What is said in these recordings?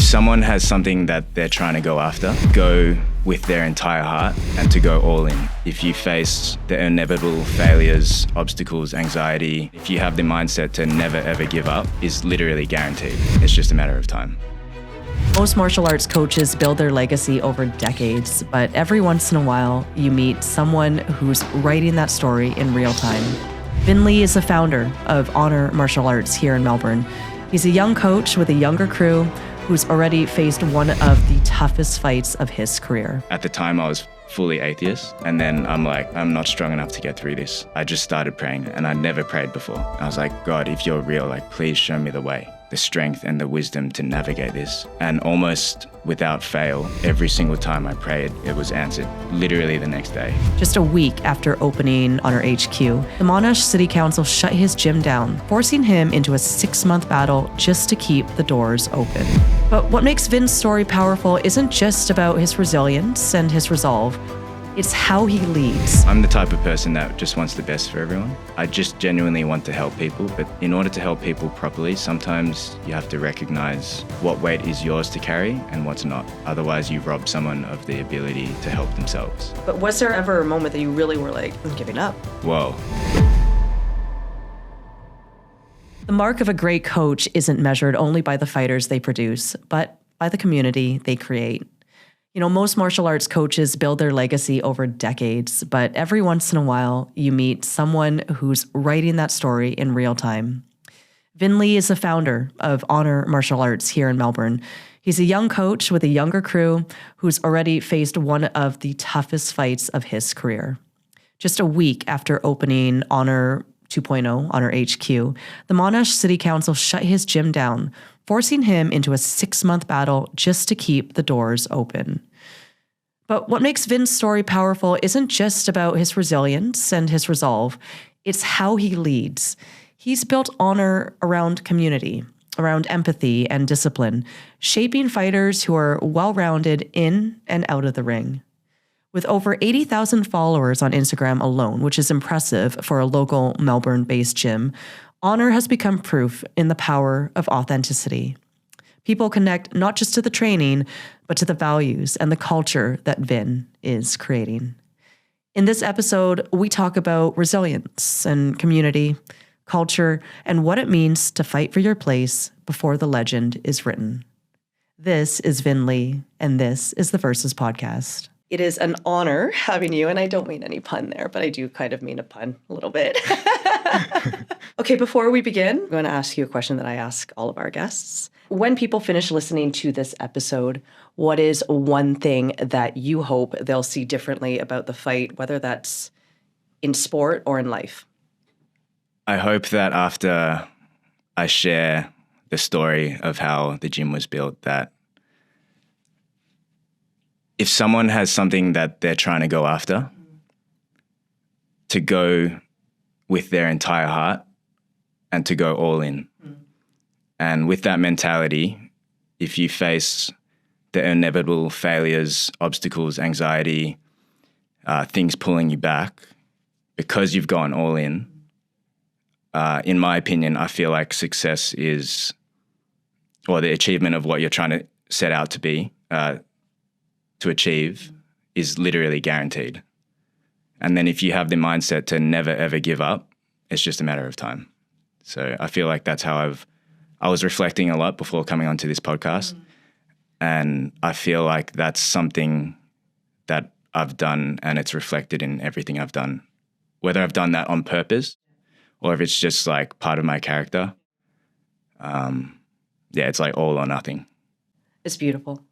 someone has something that they're trying to go after, go with their entire heart and to go all in. If you face the inevitable failures, obstacles, anxiety, if you have the mindset to never ever give up, is literally guaranteed. It's just a matter of time. Most martial arts coaches build their legacy over decades, but every once in a while, you meet someone who's writing that story in real time. Vinh is the founder of Honor Martial Arts here in Melbourne. He's a young coach with a younger crew who's already faced one of the toughest fights of his career. At the time, I was fully atheist, and then I'm like, I'm not strong enough to get through this. I just started praying, and I never prayed before. I was like, God, if you're real, like, please show me the way, the strength and the wisdom to navigate this. And almost without fail, every single time I prayed, it was answered, literally the next day. Just a week after opening Honor HQ, the Monash City Council shut his gym down, forcing him into a 6-month battle just to keep the doors open. But what makes Vinh's story powerful isn't just about his resilience and his resolve. It's how he leads. I'm the type of person that just wants the best for everyone. I just genuinely want to help people, but in order to help people properly, sometimes you have to recognize what weight is yours to carry and what's not. Otherwise, you rob someone of the ability to help themselves. But was there ever a moment that you really were like, I'm giving up? Whoa. The mark of a great coach isn't measured only by the fighters they produce, but by the community they create. You know, most martial arts coaches build their legacy over decades, but every once in a while, you meet someone who's writing that story in real time. Vinh is the founder of Honor Martial Arts here in Melbourne. He's a young coach with a younger crew who's already faced one of the toughest fights of his career. Just a week after opening Honor 2.0, Honor HQ, the Monash City Council shut his gym down, forcing him into a 6-month battle just to keep the doors open. But what makes Vinh's story powerful isn't just about his resilience and his resolve. It's how he leads. He's built Honor around community, around empathy and discipline, shaping fighters who are well-rounded in and out of the ring. With over 80,000 followers on Instagram alone, which is impressive for a local Melbourne-based gym, Honor has become proof in the power of authenticity. People connect not just to the training, but to the values and the culture that Vinh is creating. In this episode, we talk about resilience and community, culture, and what it means to fight for your place before the legend is written. This is Vinh, and this is the Versus Podcast. It is an honor having you, and I don't mean any pun there, but I do kind of mean a pun a little bit. Okay, before we begin, I'm going to ask you a question that I ask all of our guests. When people finish listening to this episode, what is one thing that you hope they'll see differently about the fight, whether that's in sport or in life? I hope that after I share the story of how the gym was built, that if someone has something that they're trying to go after, to go with their entire heart and to go all in. And with that mentality, if you face the inevitable failures, obstacles, anxiety, things pulling you back, because you've gone all in my opinion, I feel like success is, or the achievement of what you're trying to set out to be, to achieve, is literally guaranteed. And then if you have the mindset to never ever give up, it's just a matter of time. So I feel like that's how I was reflecting a lot before coming onto this podcast. And I feel like that's something that I've done, and it's reflected in everything I've done. Whether I've done that on purpose or if it's just like part of my character. It's like all or nothing. It's beautiful.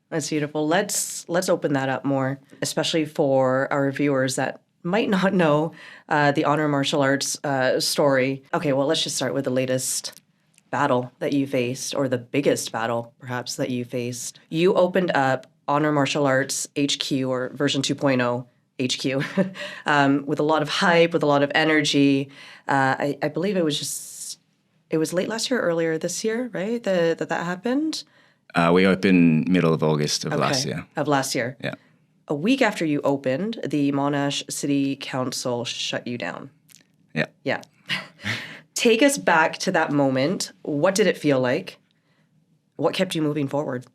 That's beautiful. Let's open that up more, especially for our viewers that might not know the Honor Martial Arts story. Okay, well, let's just start with the latest battle that you faced, or the biggest battle, perhaps, that you faced. You opened up Honor Martial Arts HQ, or version 2.0 HQ, with a lot of hype, with a lot of energy. I believe it was late last year, earlier this year, right, that happened? We opened middle of August of last year. Of last year. Yeah. A week after you opened, the Monash City Council shut you down. Yeah. Yeah. Take us back to that moment. What did it feel like? What kept you moving forward?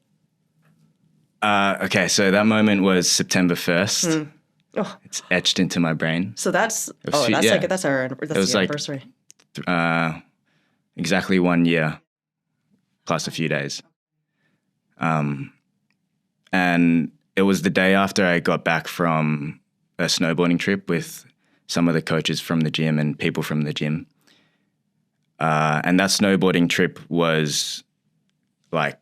Okay, so that moment was September 1st. Oh, It's etched into my brain. so that's It was yeah. that's was the like anniversary. Exactly 1 year plus a few days. And it was the day after I got back from a snowboarding trip with some of the coaches from the gym and people from the gym. And that snowboarding trip was like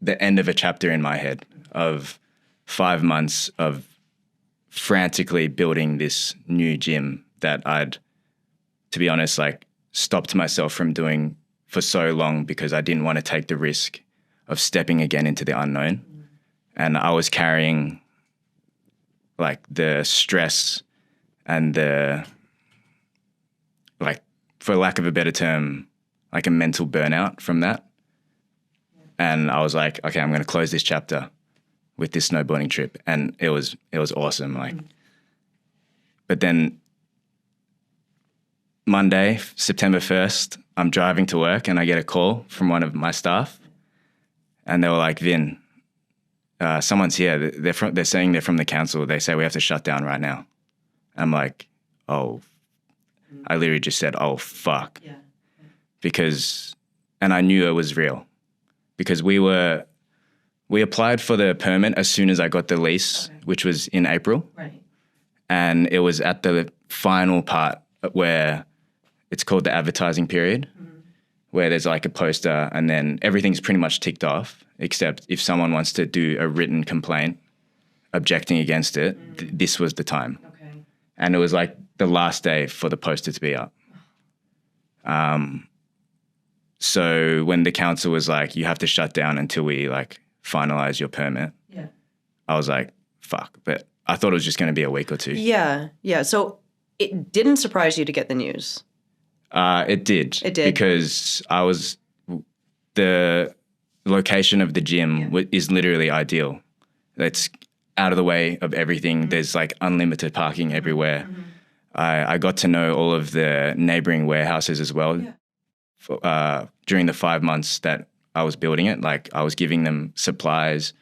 the end of a chapter in my head of 5 months of frantically building this new gym that I'd, to be honest, like stopped myself from doing for so long because I didn't want to take the risk of stepping again into the unknown. And I was carrying like the stress and the, like, for lack of a better term, like a mental burnout from that. And I was like, okay, I'm going to close this chapter with this snowboarding trip. And it was awesome. Like, but then Monday, September 1st, I'm driving to work and I get a call from one of my staff and they were like, Vin, someone's here. They're saying they're from the council. They say we have to shut down right now. I'm like, oh, I literally just said, oh, fuck. Yeah. Because, and I knew it was real because we applied for the permit as soon as I got the lease, which was in April. Right. And it was at the final part where it's called the advertising period, where there's like a poster and then everything's pretty much ticked off, except if someone wants to do a written complaint objecting against it, this was the time. Okay. And it was like the last day for the poster to be up. So when the council was like, you have to shut down until we like finalize your permit, I was like, fuck. But I thought it was just going to be a week or two. Yeah. Yeah. So it didn't surprise you to get the news. It did. It did. Because the location of the gym is literally ideal. It's out of the way of everything. There's like unlimited parking everywhere. I got to know all of the neighboring warehouses as well. During the 5 months that I was building it, like I was giving them supplies.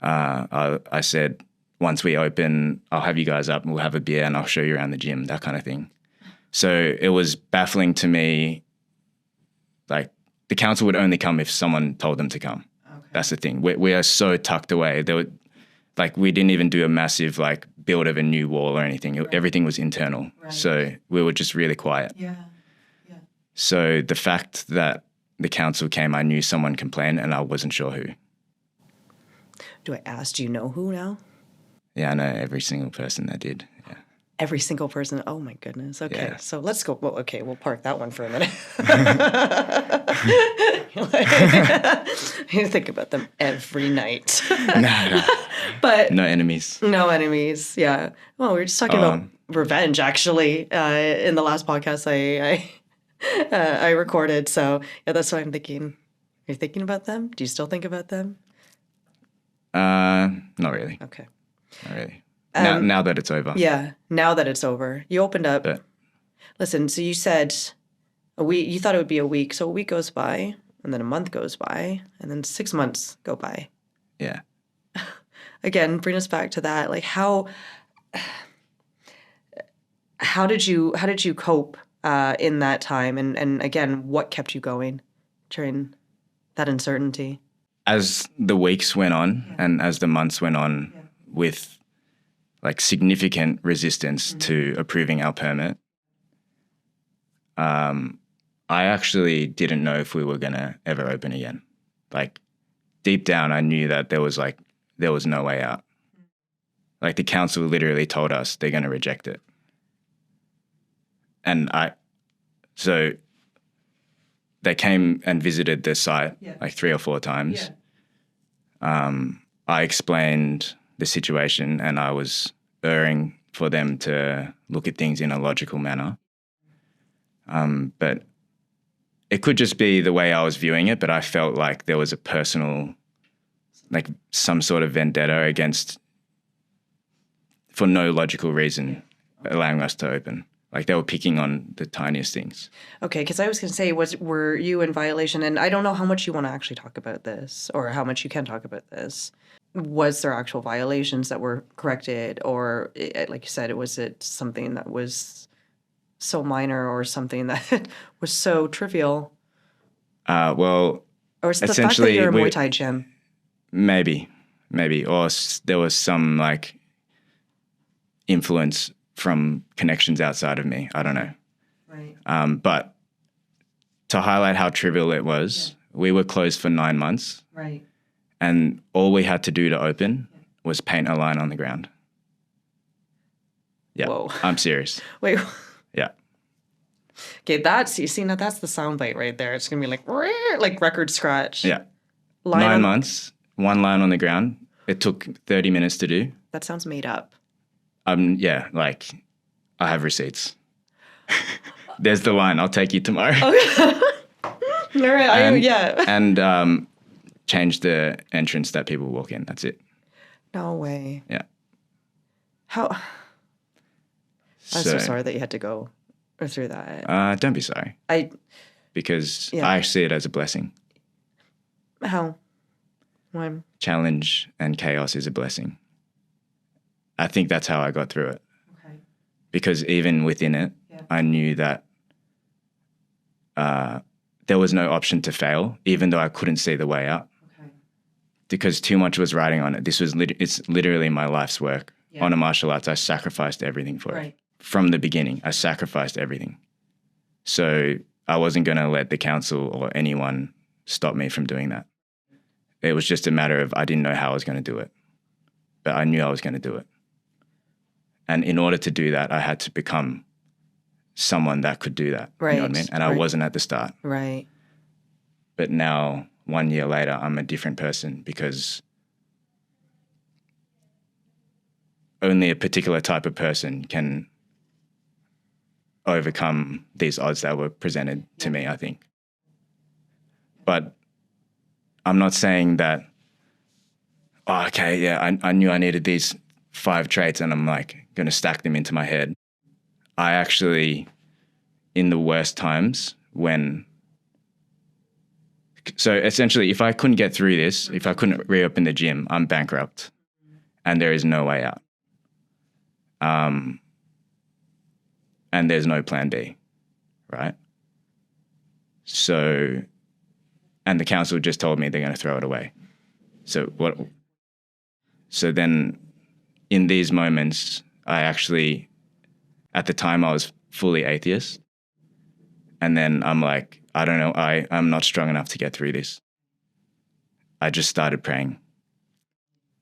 I said, once we open, I'll have you guys up and we'll have a beer and I'll show you around the gym, that kind of thing. So it was baffling to me. Like the council would only come if someone told them to come. Okay. That's the thing. We are so tucked away. We didn't even do a massive like build of a new wall or anything. Right. Everything was internal. Right. So we were just really quiet. Yeah. Yeah. So the fact that the council came, I knew someone complained and I wasn't sure who. Do I ask, do you know who now? Yeah, I know every single person that did. Yeah. Every single person. Oh my goodness. Okay. Yeah. So let's go. Well, okay. We'll park that one for a minute. You think about them every night. No. But no enemies. No enemies. Yeah. Well, we were just talking about revenge actually, in the last podcast I recorded. So yeah, that's why I'm thinking. Are you thinking about them? Do you still think about them? Not really. Okay. Not really. Now that it's over. Yeah, now that it's over. You opened up. Listen, so you said you thought it would be a week. So a week goes by, and then a month goes by, and then 6 months go by. Yeah. Again, bring us back to that. Like how did you cope in that time? And again, what kept you going during that uncertainty? As the weeks went on and as the months went on with like significant resistance to approving our permit, I actually didn't know if we were going to ever open again. Like deep down, I knew that there was no way out. Like the council literally told us they're going to reject it. And so they came and visited the site like 3 or 4 times. I explained the situation and I was urging for them to look at things in a logical manner. But it could just be the way I was viewing it, but I felt like there was a personal, like some sort of vendetta for no logical reason, allowing us to open. Like they were picking on the tiniest things. Okay, because I was going to say, were you in violation? And I don't know how much you want to actually talk about this or how much you can talk about this. Was there actual violations that were corrected, or like you said, was it something that was so minor or something that was so trivial? Well, Or is it the fact that essentially, you're a Muay Thai gym? maybe, or there was some like influence from connections outside of me. I don't know. Right. But to highlight how trivial it was, we were closed for 9 months. Right. And all we had to do to open was paint a line on the ground. Yeah, Whoa. I'm serious. Wait. Yeah. Okay, you see, now that's the soundbite right there. It's going to be like record scratch. Yeah. Line 9 on- months, one line on the ground. It took 30 minutes to do. That sounds made up. Yeah, like I have receipts. There's the line. I'll take you tomorrow. Okay. All right. Yeah. And change the entrance that people walk in. That's it. No way. Yeah. How? I'm so sorry that you had to go through that. Don't be sorry. Because I see it as a blessing. How? Why? Challenge and chaos is a blessing. I think that's how I got through it. Okay. Because even within it, I knew that there was no option to fail, even though I couldn't see the way out. Okay. Because too much was riding on it. It's literally my life's work. Yeah. On a martial arts, I sacrificed everything for it. From the beginning, I sacrificed everything. So I wasn't going to let the council or anyone stop me from doing that. It was just a matter of I didn't know how I was going to do it, but I knew I was going to do it. And in order to do that, I had to become someone that could do that. Right. You know what I mean? And I wasn't at the start. Right. But now, 1 year later, I'm a different person because only a particular type of person can overcome these odds that were presented to me, I think. But I'm not saying that, I knew I needed these 5 traits and I'm like going to stack them into my head. I actually, in the worst times so essentially if I couldn't get through this, if I couldn't reopen the gym, I'm bankrupt and there is no way out. And there's no plan B, right? So, and the council just told me they're going to throw it away. So then in these moments, I actually, at the time I was fully atheist. And then I'm like, I don't know, I'm not strong enough to get through this. I just started praying.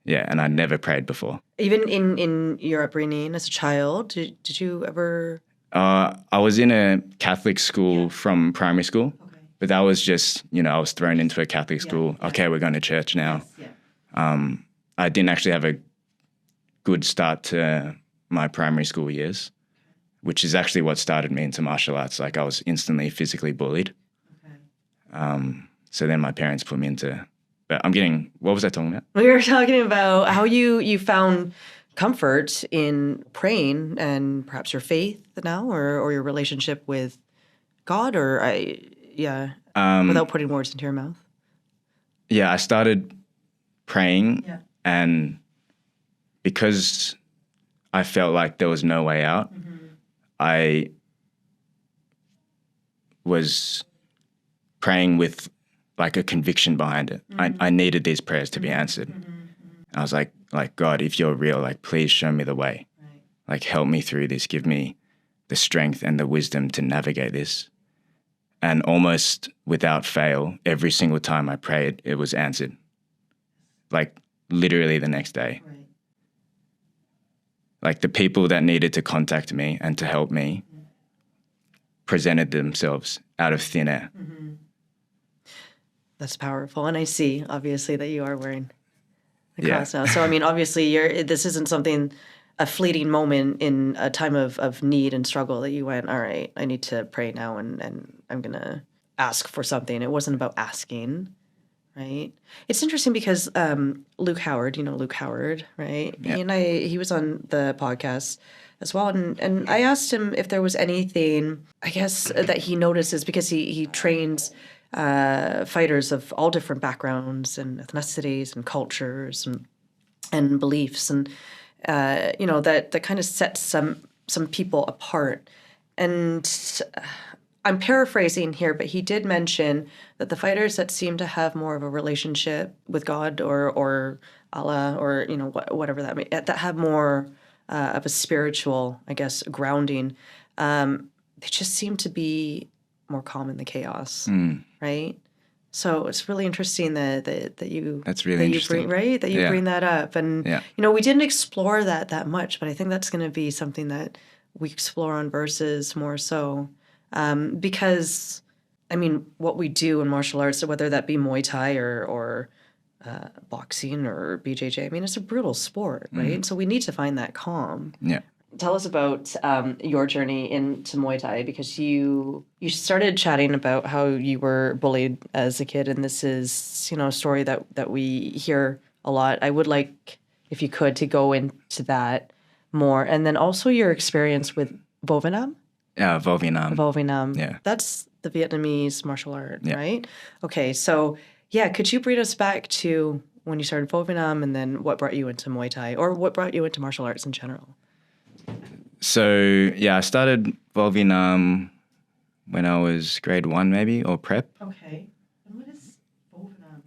Yeah, and I'd never prayed before. Even in your upbringing as a child, did you ever? I was in a Catholic school from primary school, but that was just, I was thrown into a Catholic school. Yeah. Okay, we're going to church now. Yes, yeah. I didn't actually have a good start to my primary school years, which is actually what started me into martial arts. Like I was instantly physically bullied. Okay. So then my parents put me into, but what was I talking about? We were talking about how you found comfort in praying and perhaps your faith now or your relationship with God without putting words into your mouth. Yeah, I started praying and because I felt like there was no way out, I was praying with like a conviction behind it. I needed these prayers to be answered. I was like, God, if you're real, like, please show me the way. Right. Like, help me through this. Give me the strength and the wisdom to navigate this. And almost without fail, every single time I prayed, it was answered. Like, literally the next day. Right. Like, the people that needed to contact me and to help me presented themselves out of thin air. Mm-hmm. That's powerful. And I see, obviously, that you are wearing the cross now. So, I mean, obviously, this isn't a fleeting moment in a time of need and struggle that you went, all right, I need to pray now and I'm going to ask for something. It wasn't about asking, right? It's interesting because Luke Howard, you know Luke Howard, right? Yeah. He was on the podcast as well, and I asked him if there was anything, I guess, that he notices because he trains fighters of all different backgrounds and ethnicities and cultures and beliefs, and that kind of sets some people apart. And I'm paraphrasing here, but he did mention that the fighters that seem to have more of a relationship with God or Allah or whatever that may, that have more of a spiritual, I guess, grounding, they just seem to be more calm in the chaos, right? So it's really interesting that you That's really interesting, that you bring that up, and we didn't explore that much, but I think that's going to be something that we explore on Versus more so, because I mean what we do in martial arts, whether that be Muay Thai or boxing or BJJ, I mean it's a brutal sport, right? So we need to find that calm. Yeah. Tell us about your journey into Muay Thai, because you started chatting about how you were bullied as a kid, and this is a story that we hear a lot. I would like, if you could, to go into that more, and then also your experience with Vo Việt Nam. Yeah, Vo Việt Nam. Vo Việt Nam. Yeah, that's the Vietnamese martial art, right? Okay, so could you bring us back to when you started Vo Việt Nam, and then what brought you into Muay Thai, or what brought you into martial arts in general? So, I started Vo Việt Nam when I was grade 1 maybe, or prep. Okay. And what is Vo Việt Nam?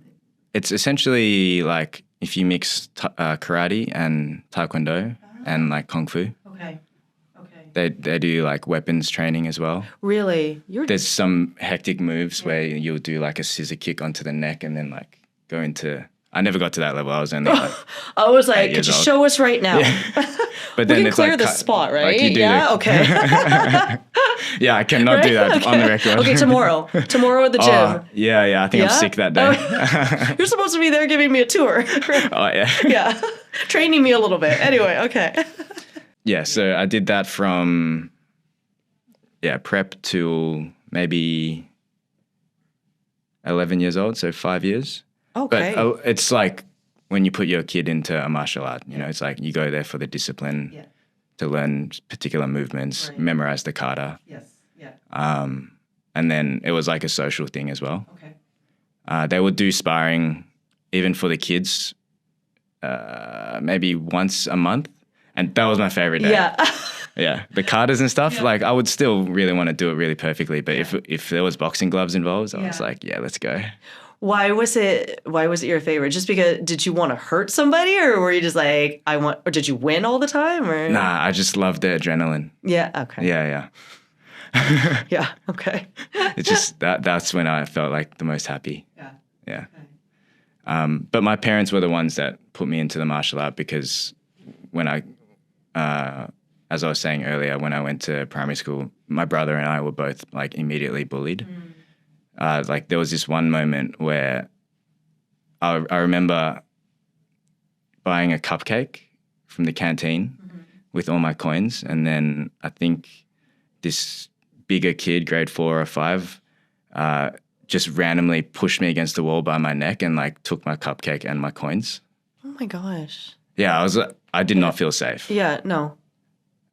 It's essentially like if you mix karate and taekwondo and like kung fu. Okay. They do like weapons training as well. Really? There's some hectic moves where you'll do like a scissor kick onto the neck and then like go into... I never got to that level. I was only like... I was like, could you show us right now? Yeah. But then we can it's clear like, the spot, right? Like you do okay. Yeah, I cannot do that on the record. Okay, tomorrow at the gym. Oh, yeah. I think I'm sick that day. You're supposed to be there giving me a tour. Oh, yeah. Yeah. Training me a little bit. Anyway, okay. Yeah, so I did that from, prep till maybe 11 years old, so 5 years. Okay. But it's like when you put your kid into a martial art, it's like you go there for the discipline to learn particular movements, memorize the kata. Yes, yeah. And then it was like a social thing as well. Okay. They would do sparring even for the kids maybe once a month. And that was my favorite day. Yeah. Yeah. The katas and stuff, like I would still really want to do it really perfectly. But if there was boxing gloves involved, I was like, let's go. Why was it your favorite? Just because, did you want to hurt somebody, or were you just like, or did you win all the time? Or? Nah, I just loved the adrenaline. Yeah, okay. Yeah. Yeah, okay. It's just that's when I felt like the most happy. Yeah. Okay. But my parents were the ones that put me into the martial art, because when as I was saying earlier, when I went to primary school, my brother and I were both like immediately bullied. Like there was this one moment where I remember buying a cupcake from the canteen with all my coins, and then I think this bigger kid, grade 4 or 5, just randomly pushed me against the wall by my neck and like took my cupcake and my coins. Oh my gosh. Yeah, I did not feel safe. Yeah, no.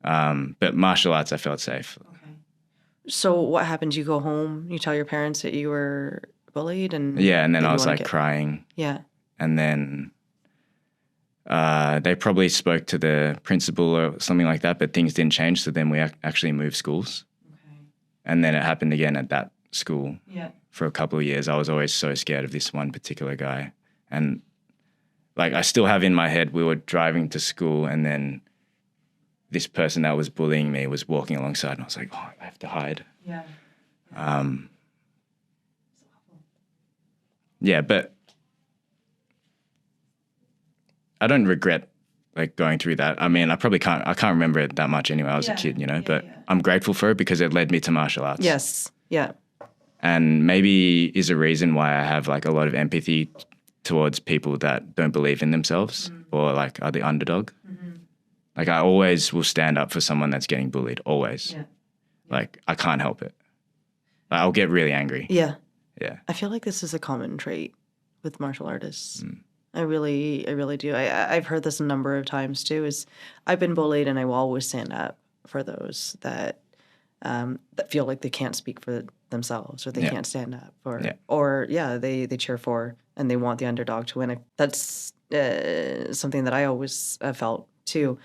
But martial arts, I felt safe. So what happened? You go home, you tell your parents that you were bullied, and then I was like crying. Yeah. And then they probably spoke to the principal or something like that, but things didn't change. So then we actually moved schools. Okay. And then it happened again at that school. Yeah. For a couple of years. I was always so scared of this one particular guy. And like I still have in my head, we were driving to school, and then this person that was bullying me was walking alongside, and I was like, oh, I have to hide. Yeah. Yeah, but I don't regret like going through that. I mean, I can't remember it that much anyway. I was a kid, but I'm grateful for it because it led me to martial arts. Yes. Yeah. And maybe is a reason why I have like a lot of empathy towards people that don't believe in themselves or like are the underdog. Like I always will stand up for someone that's getting bullied, always. Yeah. Like I can't help it. Like, I'll get really angry. Yeah. Yeah. I feel like this is a common trait with martial artists. I really do. I've heard this a number of times too. Is I've been bullied, and I will always stand up for those that feel like they can't speak for themselves, or they can't stand up, or they cheer for and they want the underdog to win. That's something that I always felt too.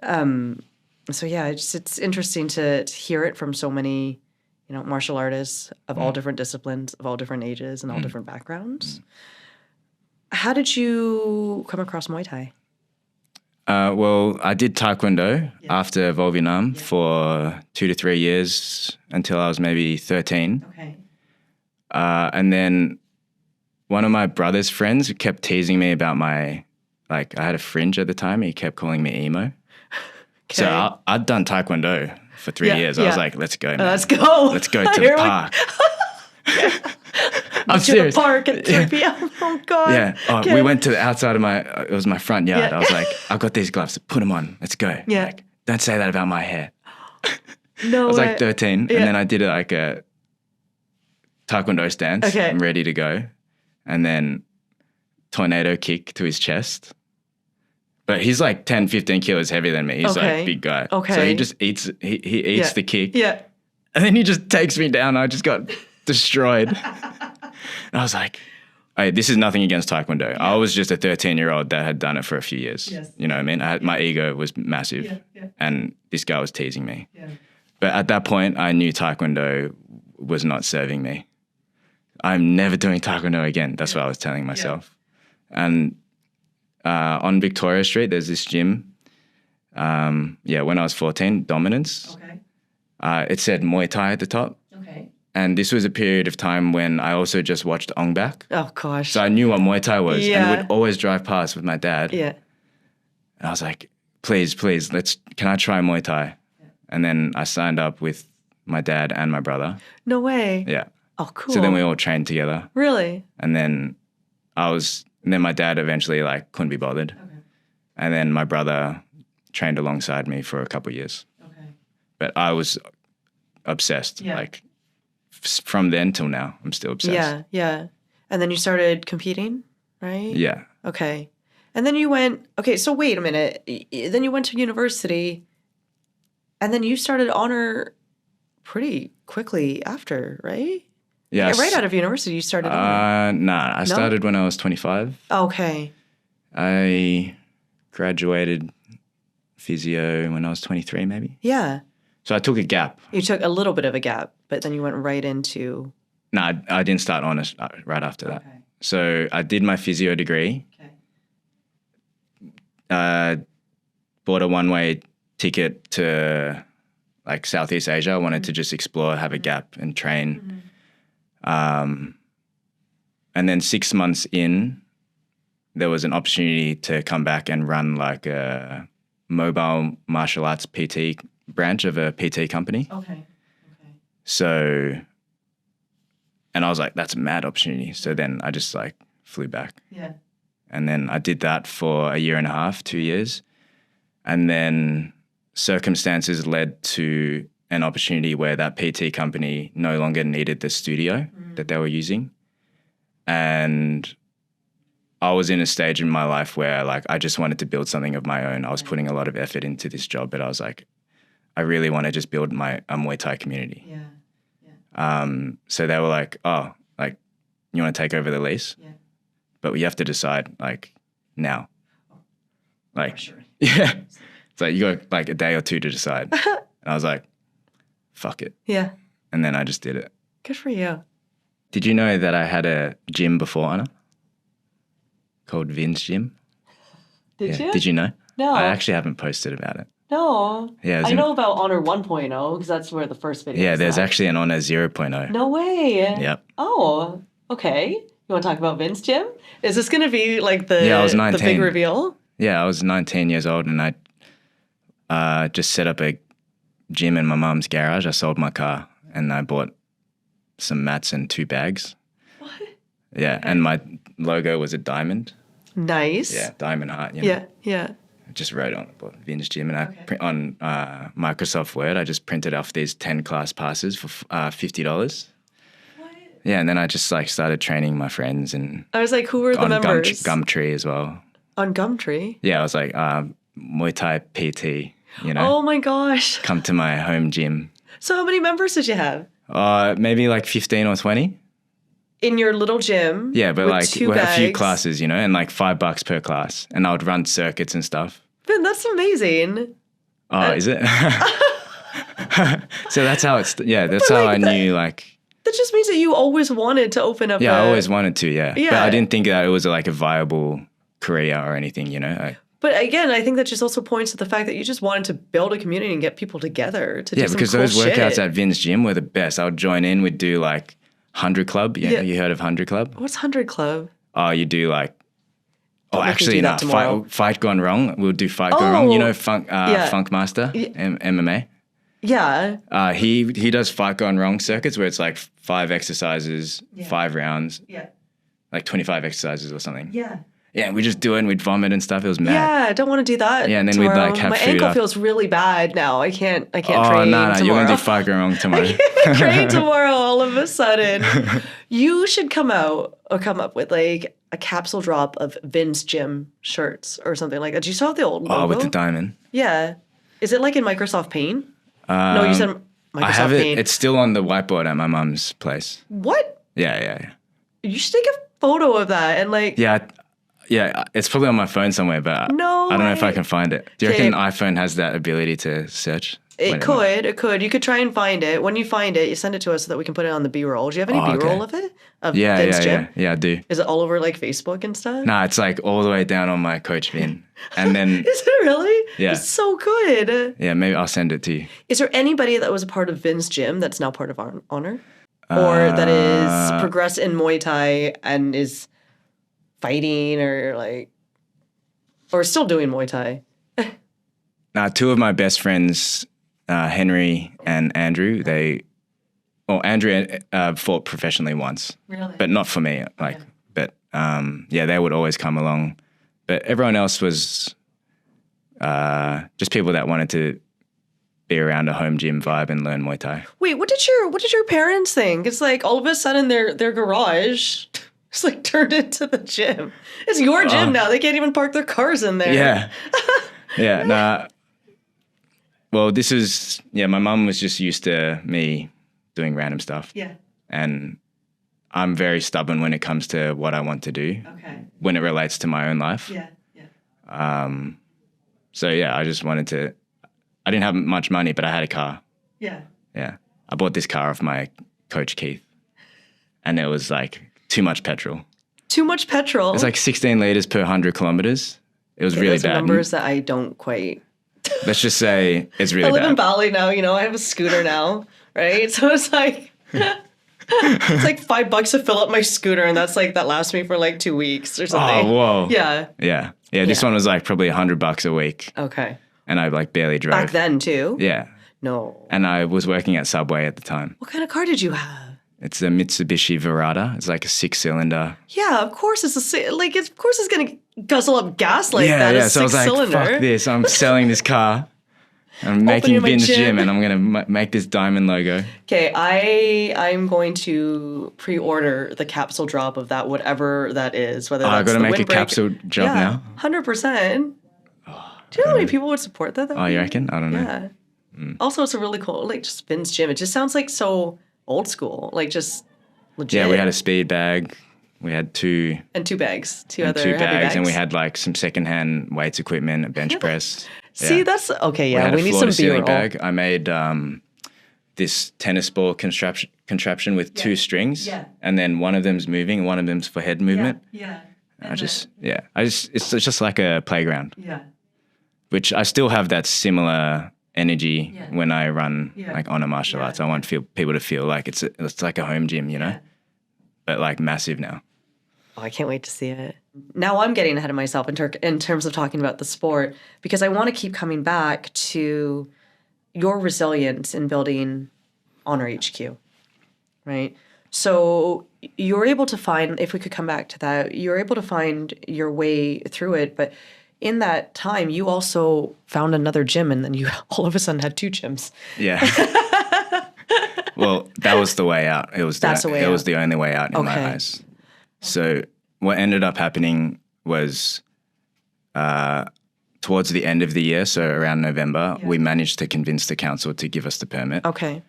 So yeah, it's interesting to hear it from so many, martial artists of all different disciplines, of all different ages, and all different backgrounds. How did you come across Muay Thai? Well, I did Taekwondo after Volvinam for 2 to 3 years until I was maybe 13. Okay. And then one of my brother's friends kept teasing me about I had a fringe at the time. He kept calling me emo. Okay. So I'd done Taekwondo for 3 years. I was like, let's go, man. Let's go. Let's go to the park. I'm serious. To the park at 3 p.m. Oh, God. Yeah. We went to the outside of it was my front yard. I was like, I've got these gloves. Put them on. Let's go. Yeah. Don't say that about my hair. No I was way. like 13. And then I did a Taekwondo stance. Okay. I'm ready to go. And then tornado kick to his chest. But he's like 10, 15 kilos heavier than me. He's like a big guy. Okay. So he just eats, he eats the kick. Yeah. And then he just takes me down. I just got destroyed. And I was like, hey, this is nothing against Taekwondo. Yeah. I was just a 13-year-old that had done it for a few years. Yes. You know what I mean? My ego was massive. Yeah. And this guy was teasing me. Yeah. But at that point, I knew Taekwondo was not serving me. I'm never doing Taekwondo again. That's what I was telling myself. Yeah. And on Victoria Street, there's this gym. When I was 14, Dominance. Okay. It said Muay Thai at the top. Okay. And this was a period of time when I also just watched Ong Bak. Oh, gosh. So I knew what Muay Thai was. Yeah. And would always drive past with my dad. Yeah. And I was like, please, can I try Muay Thai? Yeah. And then I signed up with my dad and my brother. No way. Yeah. Oh, cool. So then we all trained together. Really? And then my dad eventually couldn't be bothered. Okay. And then my brother trained alongside me for a couple of years. Okay. But I was obsessed. Yeah. From then till now, I'm still obsessed. Yeah, yeah. And then you started competing, right? Yeah. Okay. And then you went, so wait a minute. Then you went to university, and then you started honor pretty quickly after, right? Yeah. Right out of university, you started honor. Nah, I started when I was 25. Okay. I graduated physio when I was 23, maybe. Yeah. So I took a gap. You took a little bit of a gap, but then you went right into... No, I didn't start honors right after that. Okay. So I did my physio degree. Okay. Bought a one-way ticket to Southeast Asia. I wanted to just explore, have a gap and train. Mm-hmm. And then 6 months in, there was an opportunity to come back and run a mobile martial arts PT branch of a PT company. Okay. So, and I was like, that's a mad opportunity. So then I just flew back. Yeah. And then I did that for a year and a half, 2 years. And then circumstances led to an opportunity where that PT company no longer needed the studio that they were using. And I was in a stage in my life where I just wanted to build something of my own. I was putting a lot of effort into this job, but I was like, I really want to just build a Muay Thai community. Yeah. Yeah. So they were like, you want to take over the lease? Yeah. But you have to decide now. Sure. Yeah. It's you got a day or two to decide. And I was like, fuck it. Yeah. And then I just did it. Good for you. Did you know that I had a gym before Anna? Called Vin's Gym? Did you? Did you know? No. I actually haven't posted about it. No. Yeah, I know about Honor 1.0 because that's where the first video was. There's actually an Honor 0.0. No way. Yep. Oh, okay. You want to talk about Vin's Gym? Is this going to be I was 19. The big reveal? Yeah, I was 19 years old and I just set up a gym in my mum's garage. I sold my car and I bought some mats and 2 bags. What? Yeah, okay. And my logo was a diamond. Nice. Yeah, diamond heart. Yeah, yeah. I just wrote on Vin's Gym, and I print on Microsoft Word. I just printed off these 10 class passes for $50. What? Yeah, and then I just like started training my friends and I was like, who were the on members? Gumtree as well. On Gumtree? Yeah, I was like, Muay Thai PT, Oh my gosh. come to my home gym. So how many members did you have? Maybe like 15 or 20. In your little gym? Yeah, but with like two we had a few bags? classes, and like $5 per class. And I would run circuits and stuff. Ben, that's amazing. Oh, is it? So that's how that's But how like I knew like, That just means that you always wanted to open up I always wanted to, yeah. Yeah. But I didn't think that it was like a viable career or anything, But again, I think that just also points to the fact that you just wanted to build a community and get people together to do Yeah, some because cool those workouts shit. at Vin's gym were the best. I would join in, we'd do like 100 Club. Yeah. You heard of 100 Club? What's 100 Club? Oh, you do like, Don't make me actually, do that tomorrow. Fight Gone Wrong. We'll do Fight Gone Wrong. Oh, Funk yeah. Funk Master, MMA. Yeah. He does Fight Gone Wrong circuits where it's like 5 exercises, 5 rounds, Yeah. like 25 exercises or something. Yeah. Yeah, we just do it and we'd vomit and stuff. It was mad. Yeah, I don't want to do that. Yeah, and then we'd, tomorrow. like, have my food ankle after. feels really bad now. I can't Oh, train no, tomorrow. you're going to do Fight Gone Wrong tomorrow. Train tomorrow all of a sudden. You should come up with like a capsule drop of Vin's gym shirts or something like that. Do you saw the old logo? Oh, with the diamond. Yeah. Is it like in Microsoft Paint? No, you said Microsoft I have it. Paint. It's still on the whiteboard at my mum's place. What? Yeah. You should take a photo of that and like. Yeah, it's probably on my phone somewhere, but No I don't know if way. I can find it. Do you reckon iPhone has that ability to search? It could. You could try and find it. When you find it, you send it to us so that we can put it on the B-roll. Do you have any Oh, B-roll okay. of it? Of Yeah, Vin's gym? yeah, I do. Is it all over like Facebook and stuff? Nah, it's like all the way down on my coach Vin. And then, Is it really? Yeah. It's so good. yeah, maybe I'll send it to you. Is there anybody that was a part of Vin's gym that's now part of Honor? Or that is progressed in Muay Thai and is fighting or still doing Muay Thai? Now, 2 of my best friends, Henry and Andrew, Andrew fought professionally once, Really? but not for me. They would always come along. But everyone else was just people that wanted to be around a home gym vibe and learn Muay Thai. Wait, what did your parents think? It's like all of a sudden their garage it's like turned into the gym. It's your gym now. They can't even park their cars in there. Yeah. Yeah. Nah. Well, my mum was just used to me doing random stuff. Yeah. And I'm very stubborn when it comes to what I want to do Okay. when it relates to my own life. Yeah. Yeah. So yeah, I just wanted to, I didn't have much money, but I had a car. Yeah. Yeah. I bought this car off my coach, Keith. And it was like too much petrol. Too much petrol. It's like 16 liters per 100 kilometers. It was really Those are bad. numbers that I don't quite. Let's just say it's really I live in bad. Bali now. I have a scooter now, right? So it's like it's like $5 to fill up my scooter, and that lasts me for like 2 weeks or something. Oh, whoa. Yeah. Yeah. This one was like probably $100 a week. Okay. And I like barely drove. Back then too. Yeah. No. And I was working at Subway at the time. What kind of car did you have? It's a Mitsubishi Verada. It's like a 6-cylinder. Yeah, of course it's of course it's gonna guzzle up gas like that. Yeah. A So I was like, six-cylinder. fuck this. I'm selling this car. I'm making my Vin's gym. gym and I'm going to make this diamond logo. Okay, I'm going to pre-order the capsule drop of that, whatever that is. Whether that's I got to the make a windbreaker- capsule drop now. 100%. Do you know how many people would support that? Oh, you reckon? I don't know. Yeah. Also, it's a really cool, just Vin's gym. It just sounds like so old school, just legit. Yeah, we had a speed bag. We had 2 and 2 bags, two and other 2 heavy bags, and we bags. had like some secondhand weights equipment, a bench press. See, Yeah. that's okay. We Yeah, had we a need some floor-to-ceiling B-roll. bag. I made this tennis ball contraption with 2 strings, Yeah. and then one of them's moving, and one of them's for head movement. Yeah. It's just like a playground, Yeah. which I still have that similar energy Yeah. when I run Yeah. like on a martial arts. I want people to feel like it's like a home gym, Yeah. but like massive now. Oh, I can't wait to see it. Now I'm getting ahead of myself in terms of talking about the sport because I want to keep coming back to your resilience in building Honor HQ, right? So you're able to find, if we could come back to that, you're able to find your way through it. But in that time, you also found another gym and then you all of a sudden had 2 gyms. Yeah. Well, that was the way out. It was That's the way it out. was the only way out in my eyes. So what ended up happening was towards the end of the year, so around November, we managed to convince the council to give us the permit. Okay.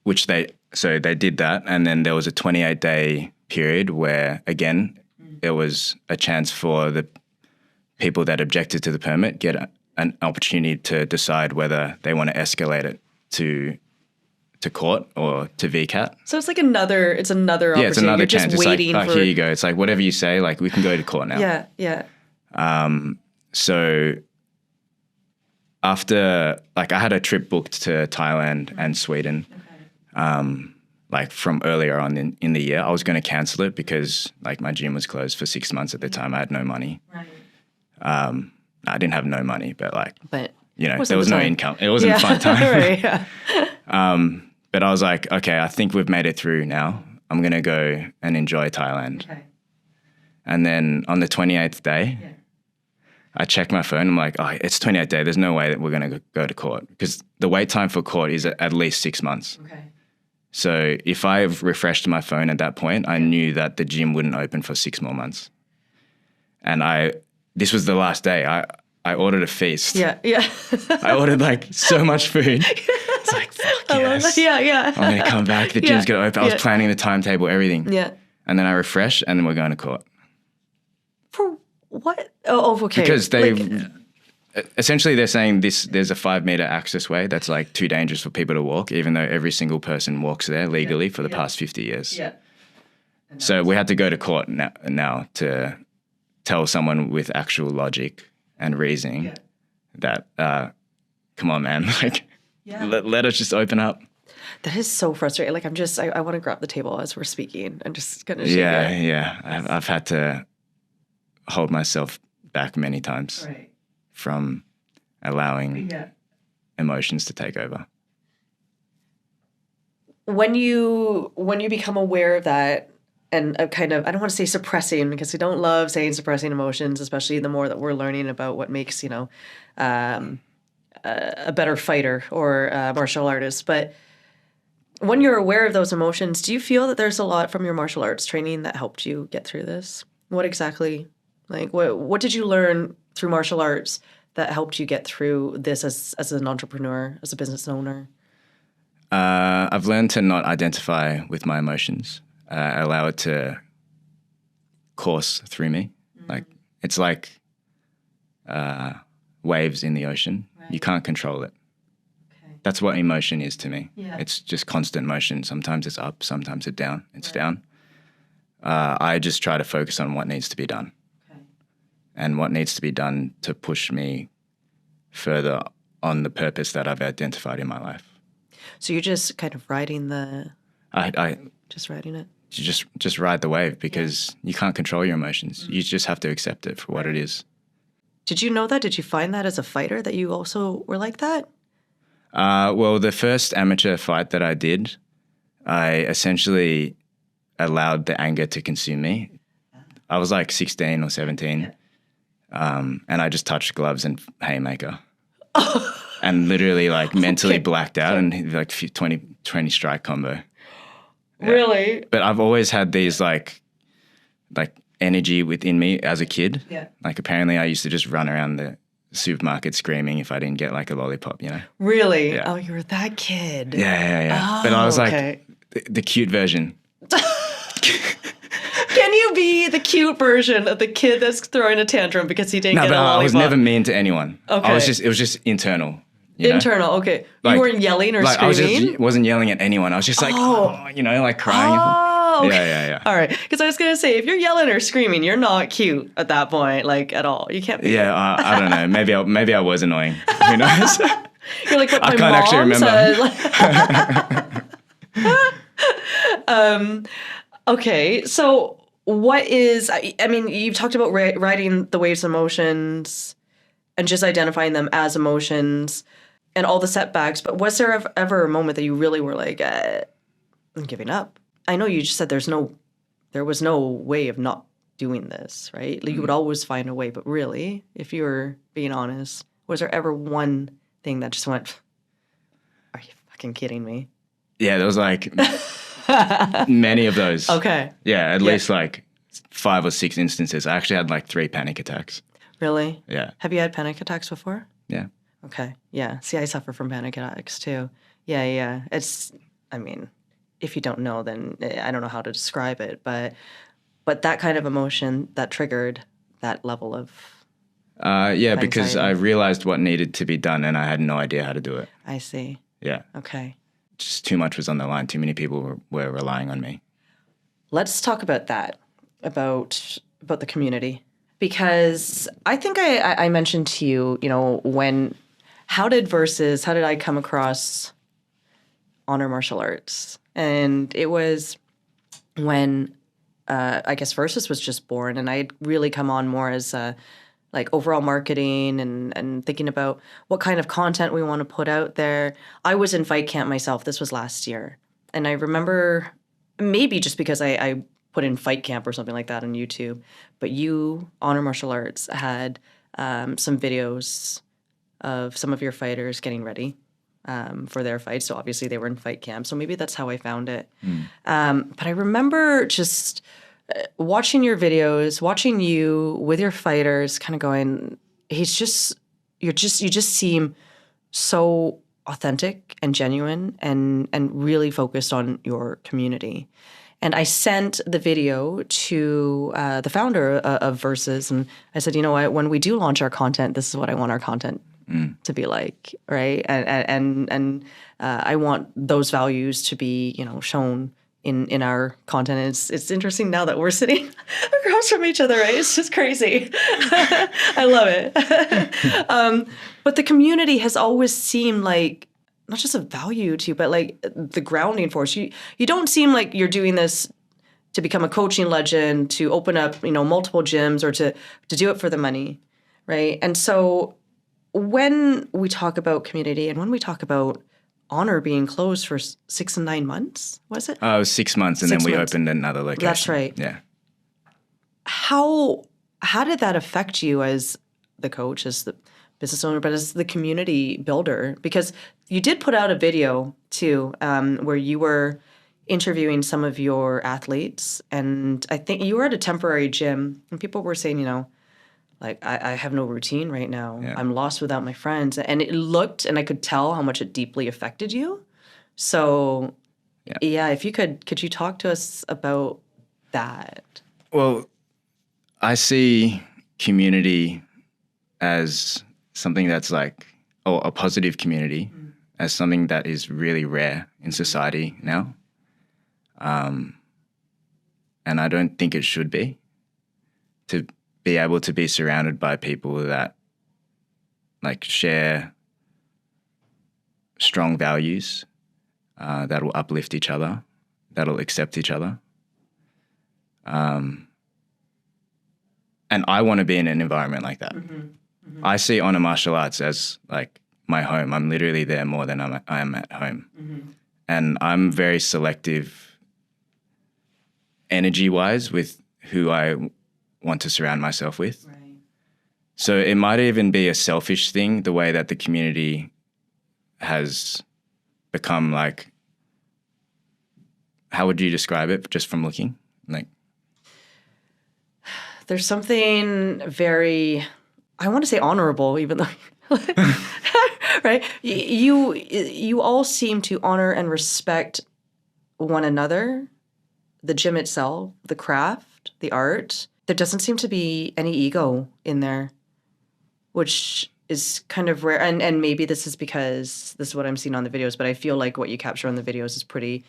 Which they did that, and then there was a 28-day period where, again, it was a chance for the people that objected to the permit get an opportunity to decide whether they want to escalate it to court or to VCAT. So it's like another opportunity. Yeah, it's another You're chance. just It's like, waiting for... here you go. It's like, whatever you say, like, we can go to court now. Yeah, yeah. So after, like, I had a trip booked to Thailand and Sweden, like from earlier on in the year. I was going to cancel it because, like, my gym was closed for 6 months at the time. I had no money. Right. I didn't have no money, but you know, there was no income. It wasn't a fun time. Right, yeah. But I was like, okay, I think we've made it through now. I'm going to go and enjoy Thailand. Okay. And then on the 28th day, I checked my phone. I'm like, oh, it's 28th day. There's no way that we're going to go to court because the wait time for court is at least 6 months. Okay. So if I refreshed my phone at that point, I knew that the gym wouldn't open for 6 more months. And this was the last day. I ordered a feast. Yeah, yeah. I ordered like so much food. It's like, fuck yes. Yeah. I'm going to come back. The gym's going to open. I was planning the timetable, everything. Yeah. And then I refresh and then we're going to court. For what? Oh, okay. Because essentially they're saying there's a 5-meter access way that's like too dangerous for people to walk, even though every single person walks there legally for the past 50 years. Yeah. So we had to go to court now to tell someone with actual logic and reasoning that, come on, man, like, let us just open up. That is so frustrating. Like, I want to grab the table as we're speaking and just kind of shake it. Yeah. I've had to hold myself back many times from allowing emotions to take over. When you become aware of that, and kind of, I don't want to say suppressing because we don't love saying suppressing emotions, especially the more that we're learning about what makes, a better fighter or a martial artist. But when you're aware of those emotions, do you feel that there's a lot from your martial arts training that helped you get through this? What exactly, like, what did you learn through martial arts that helped you get through this as an entrepreneur, as a business owner? I've learned to not identify with my emotions. Allow it to course through me. Like, it's like waves in the ocean. Right. You can't control it. Okay. That's what emotion is to me. Yeah. It's just constant motion. Sometimes it's up, sometimes it's down. Down. I just try to focus on what needs to be done. Okay. And what needs to be done to push me further on the purpose that I've identified in my life. So you're just kind of riding the... Just riding it? Just ride the wave because you can't control your emotions. You just have to accept it for what it is. Did you know that? Did you find that as a fighter that you also were like that? Well, the first amateur fight that I did, I essentially allowed the anger to consume me. I was like 16 or 17, and I just touched gloves and haymaker. And literally like mentally blacked out and like 20 strike combo. Yeah. Really? But I've always had these like energy within me as a kid. Yeah. Like apparently I used to just run around the supermarket screaming if I didn't get like a lollipop, you know? Really? Yeah. Oh, you were that kid. Yeah. Oh, but I was like the cute version. Can you be the cute version of the kid that's throwing a tantrum because he didn't get a lollipop? I was never mean to anyone. Okay. It was just internal. Internal, okay. You weren't yelling or screaming? I wasn't yelling at anyone. I was just like, like crying. Oh, okay. Yeah. All right. Because I was going to say, if you're yelling or screaming, you're not cute at that point, like at all. You can't be. Yeah, I don't know. Maybe I was annoying. Who knows? You're like what my I can't actually remember. Okay, so what is, I mean, you've talked about riding the waves of emotions and just identifying them as emotions and all the setbacks, but was there ever a moment that you really were like, I'm giving up? I know you just said there was no way of not doing this, right? Like you would always find a way, but really, if you were being honest, was there ever one thing that just went, are you fucking kidding me. Yeah, there was like many of those. Okay. Yeah, at least like 5 or 6 instances. I actually had like 3 panic attacks. Really? Yeah. Have you had panic attacks before? Yeah. Okay. Yeah. See, I suffer from panic attacks too. Yeah. It's, I mean, if you don't know, then I don't know how to describe it, but that kind of emotion that triggered that level of Yeah, because I anxiety. realized what needed to be done and I had no idea how to do it. I see. Yeah. Okay. Just too much was on the line. Too many people were relying on me. Let's talk about that, about the community. Because I think I mentioned to you, how did I come across honor martial arts? And it was when, I guess Versus was just born, and I had really come on more as like overall marketing and thinking about what kind of content we want to put out there. I was in fight camp myself. This was last year. And I remember, maybe just because I put in fight camp or something like that on YouTube, but you, Honor Martial Arts, had some videos of some of your fighters getting ready for their fights. So obviously they were in fight camp. So maybe that's how I found it. But I remember just watching your videos, watching you with your fighters, kind of going, you just seem so authentic and genuine and really focused on your community. And I sent the video to the founder of Versus, and I said, you know what, when we do launch our content, this is what I want our content to be like, right? And I want those values to be, shown in our content. And it's interesting now that we're sitting across from each other, right? It's just crazy. I love it. But the community has always seemed like not just a value to you, but like the grounding force. You don't seem like you're doing this to become a coaching legend, to open up, multiple gyms, or to do it for the money, right? And so when we talk about community and when we talk about Honor being closed for 6 and 9 months, was it? It was 6 months, and 6 then we months. opened another location. That's right. Yeah. How did that affect you as the coach, as the business owner, but as the community builder? Because you did put out a video too, where you were interviewing some of your athletes, and I think you were at a temporary gym, and people were saying, like, I have no routine right now. Yeah. I'm lost without my friends. And it looked, and I could tell how much it deeply affected you. So, yeah, if you could you talk to us about that? Well, I see community as something that's like, a positive community, as something that is really rare in society now. And I don't think it should be. To be able to be surrounded by people that like share strong values, that will uplift each other, that'll accept each other. And I want to be in an environment like that. I see Honor Martial Arts as like my home. I'm literally there more than I am at home. And I'm very selective energy-wise with who I want to surround myself with. Right. So it might even be a selfish thing, the way that the community has become like, how would you describe it just from looking? Like, there's something very, I want to say honorable, even though, right? You all seem to honor and respect one another, the gym itself, the craft, the art. There doesn't seem to be any ego in there, which is kind of rare. And maybe this is because this is what I'm seeing on the videos, but I feel like what you capture on the videos is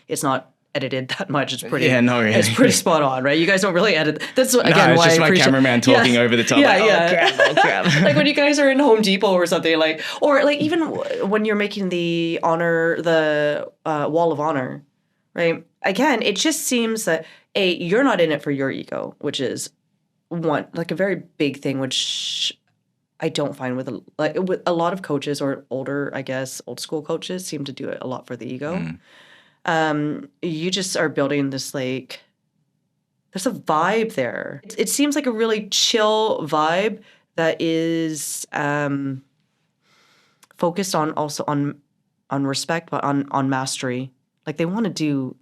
it's not edited that much. It's pretty, really. It's pretty spot on, right? You guys don't really edit. That's again it's why just I my appreciate cameraman talking over the top. Yeah, like, oh crap. Like when you guys are in Home Depot or something, like, or like even when you're making the Wall of Honor, right? Again, it just seems that you're not in it for your ego, which is one, like a very big thing, which I don't find with a lot of coaches, or older, I guess, old school coaches seem to do it a lot for the ego. You just are building this, like, there's a vibe there. It seems like a really chill vibe that is focused on on respect, but on mastery. Like they want to do,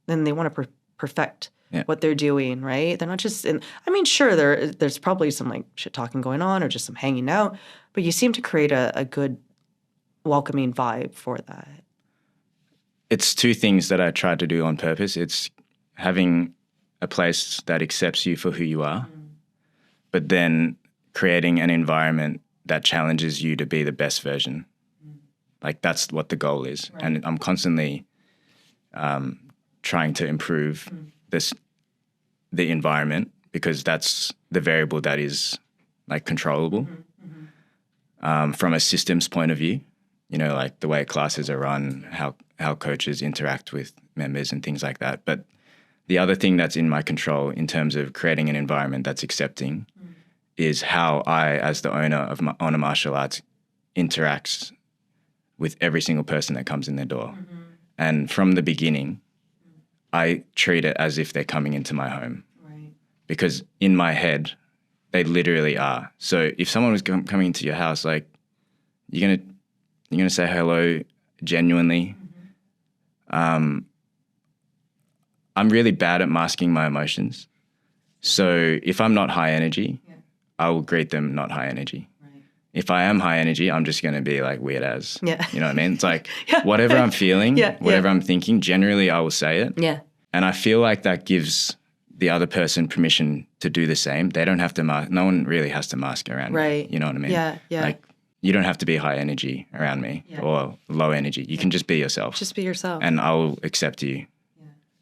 and they want to perfect what they're doing, right? They're not just sure, there's probably some like shit talking going on or just some hanging out, but you seem to create a good, welcoming vibe for that. It's two things that I try to do on purpose. It's having a place that accepts you for who you are, but then creating an environment that challenges you to be the best version. Like that's what the goal is. Right. And I'm constantly trying to improve the environment, because that's the variable that is like controllable. From a systems point of view, you know, like the way classes are run, how coaches interact with members and things like that. But the other thing that's in my control in terms of creating an environment that's accepting is how I, as the owner of Honor Martial Arts, interacts with every single person that comes in their door. And from the beginning, I treat it as if they're coming into my home. Right. Because in my head, they literally are. So if someone was coming into your house, like you're gonna say hello genuinely. I'm really bad at masking my emotions. So if I'm not high energy, I will greet them not high energy. Right. If I am high energy, I'm just going to be like weird as. Yeah. You know what I mean? It's like whatever I'm feeling, whatever I'm thinking, generally I will say it. Yeah. And I feel like that gives the other person permission to do the same. They don't have to mask. No one really has to mask around me. You know what I mean? Yeah, yeah. Like you don't have to be high energy around me or low energy. You can just be yourself. Just be yourself. And I will accept you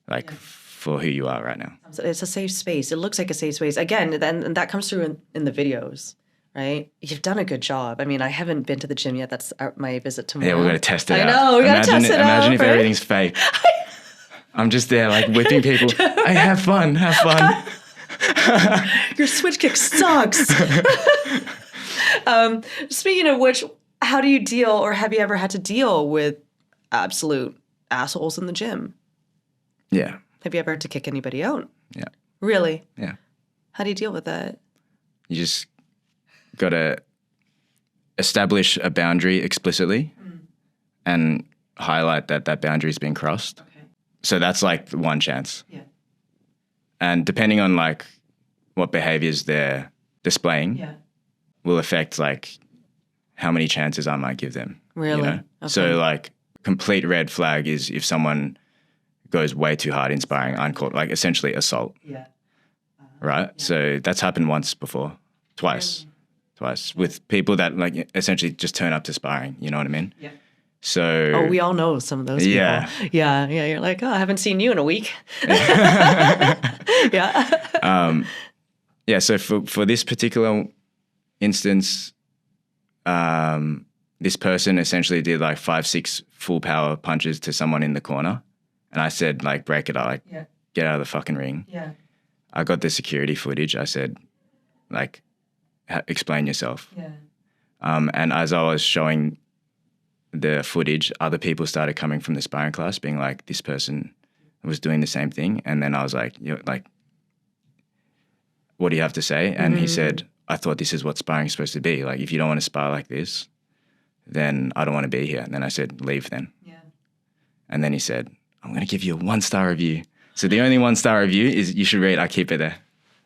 for who you are right now. It's a safe space. It looks like a safe space. Again, then that comes through in the videos, right? You've done a good job. I mean, I haven't been to the gym yet. That's my visit tomorrow. Yeah, we're going to test it out. I know, we got to test it out. Imagine if everything's fake. I'm just there like whipping people. Hey, have fun. Your switch kick sucks. Speaking of which, how do you deal, or have you ever had to deal with absolute assholes in the gym? Yeah. Have you ever had to kick anybody out? Yeah. Really? Yeah. How do you deal with that? You just got to establish a boundary explicitly and highlight that boundary's been crossed. Okay. So that's like one chance. Yeah. And depending on like what behaviors they're displaying will affect like how many chances I might give them. Really? You know? Okay. So like complete red flag is if someone goes way too hard in sparring, uncalled, like essentially assault. Yeah. Right? Yeah. So that's happened twice with people that like essentially just turn up to sparring, you know what I mean? Yeah. So we all know some of those people. Yeah. Yeah. You're like, I haven't seen you in a week. Yeah. So for this particular instance, this person essentially did like 5-6 full power punches to someone in the corner. And I said, like, break it up, like, get out of the fucking ring. Yeah. I got the security footage. I said, like, explain yourself. Yeah. And as I was showing the footage, other people started coming from the sparring class being like, this person was doing the same thing. And then I was like, what do you have to say? And he said, I thought this is what sparring is supposed to be. Like, if you don't want to spar like this, then I don't want to be here. And then I said, leave then. Yeah. And then he said, I'm going to give you a 1-star review. So the only 1-star review is you should read, I keep it there.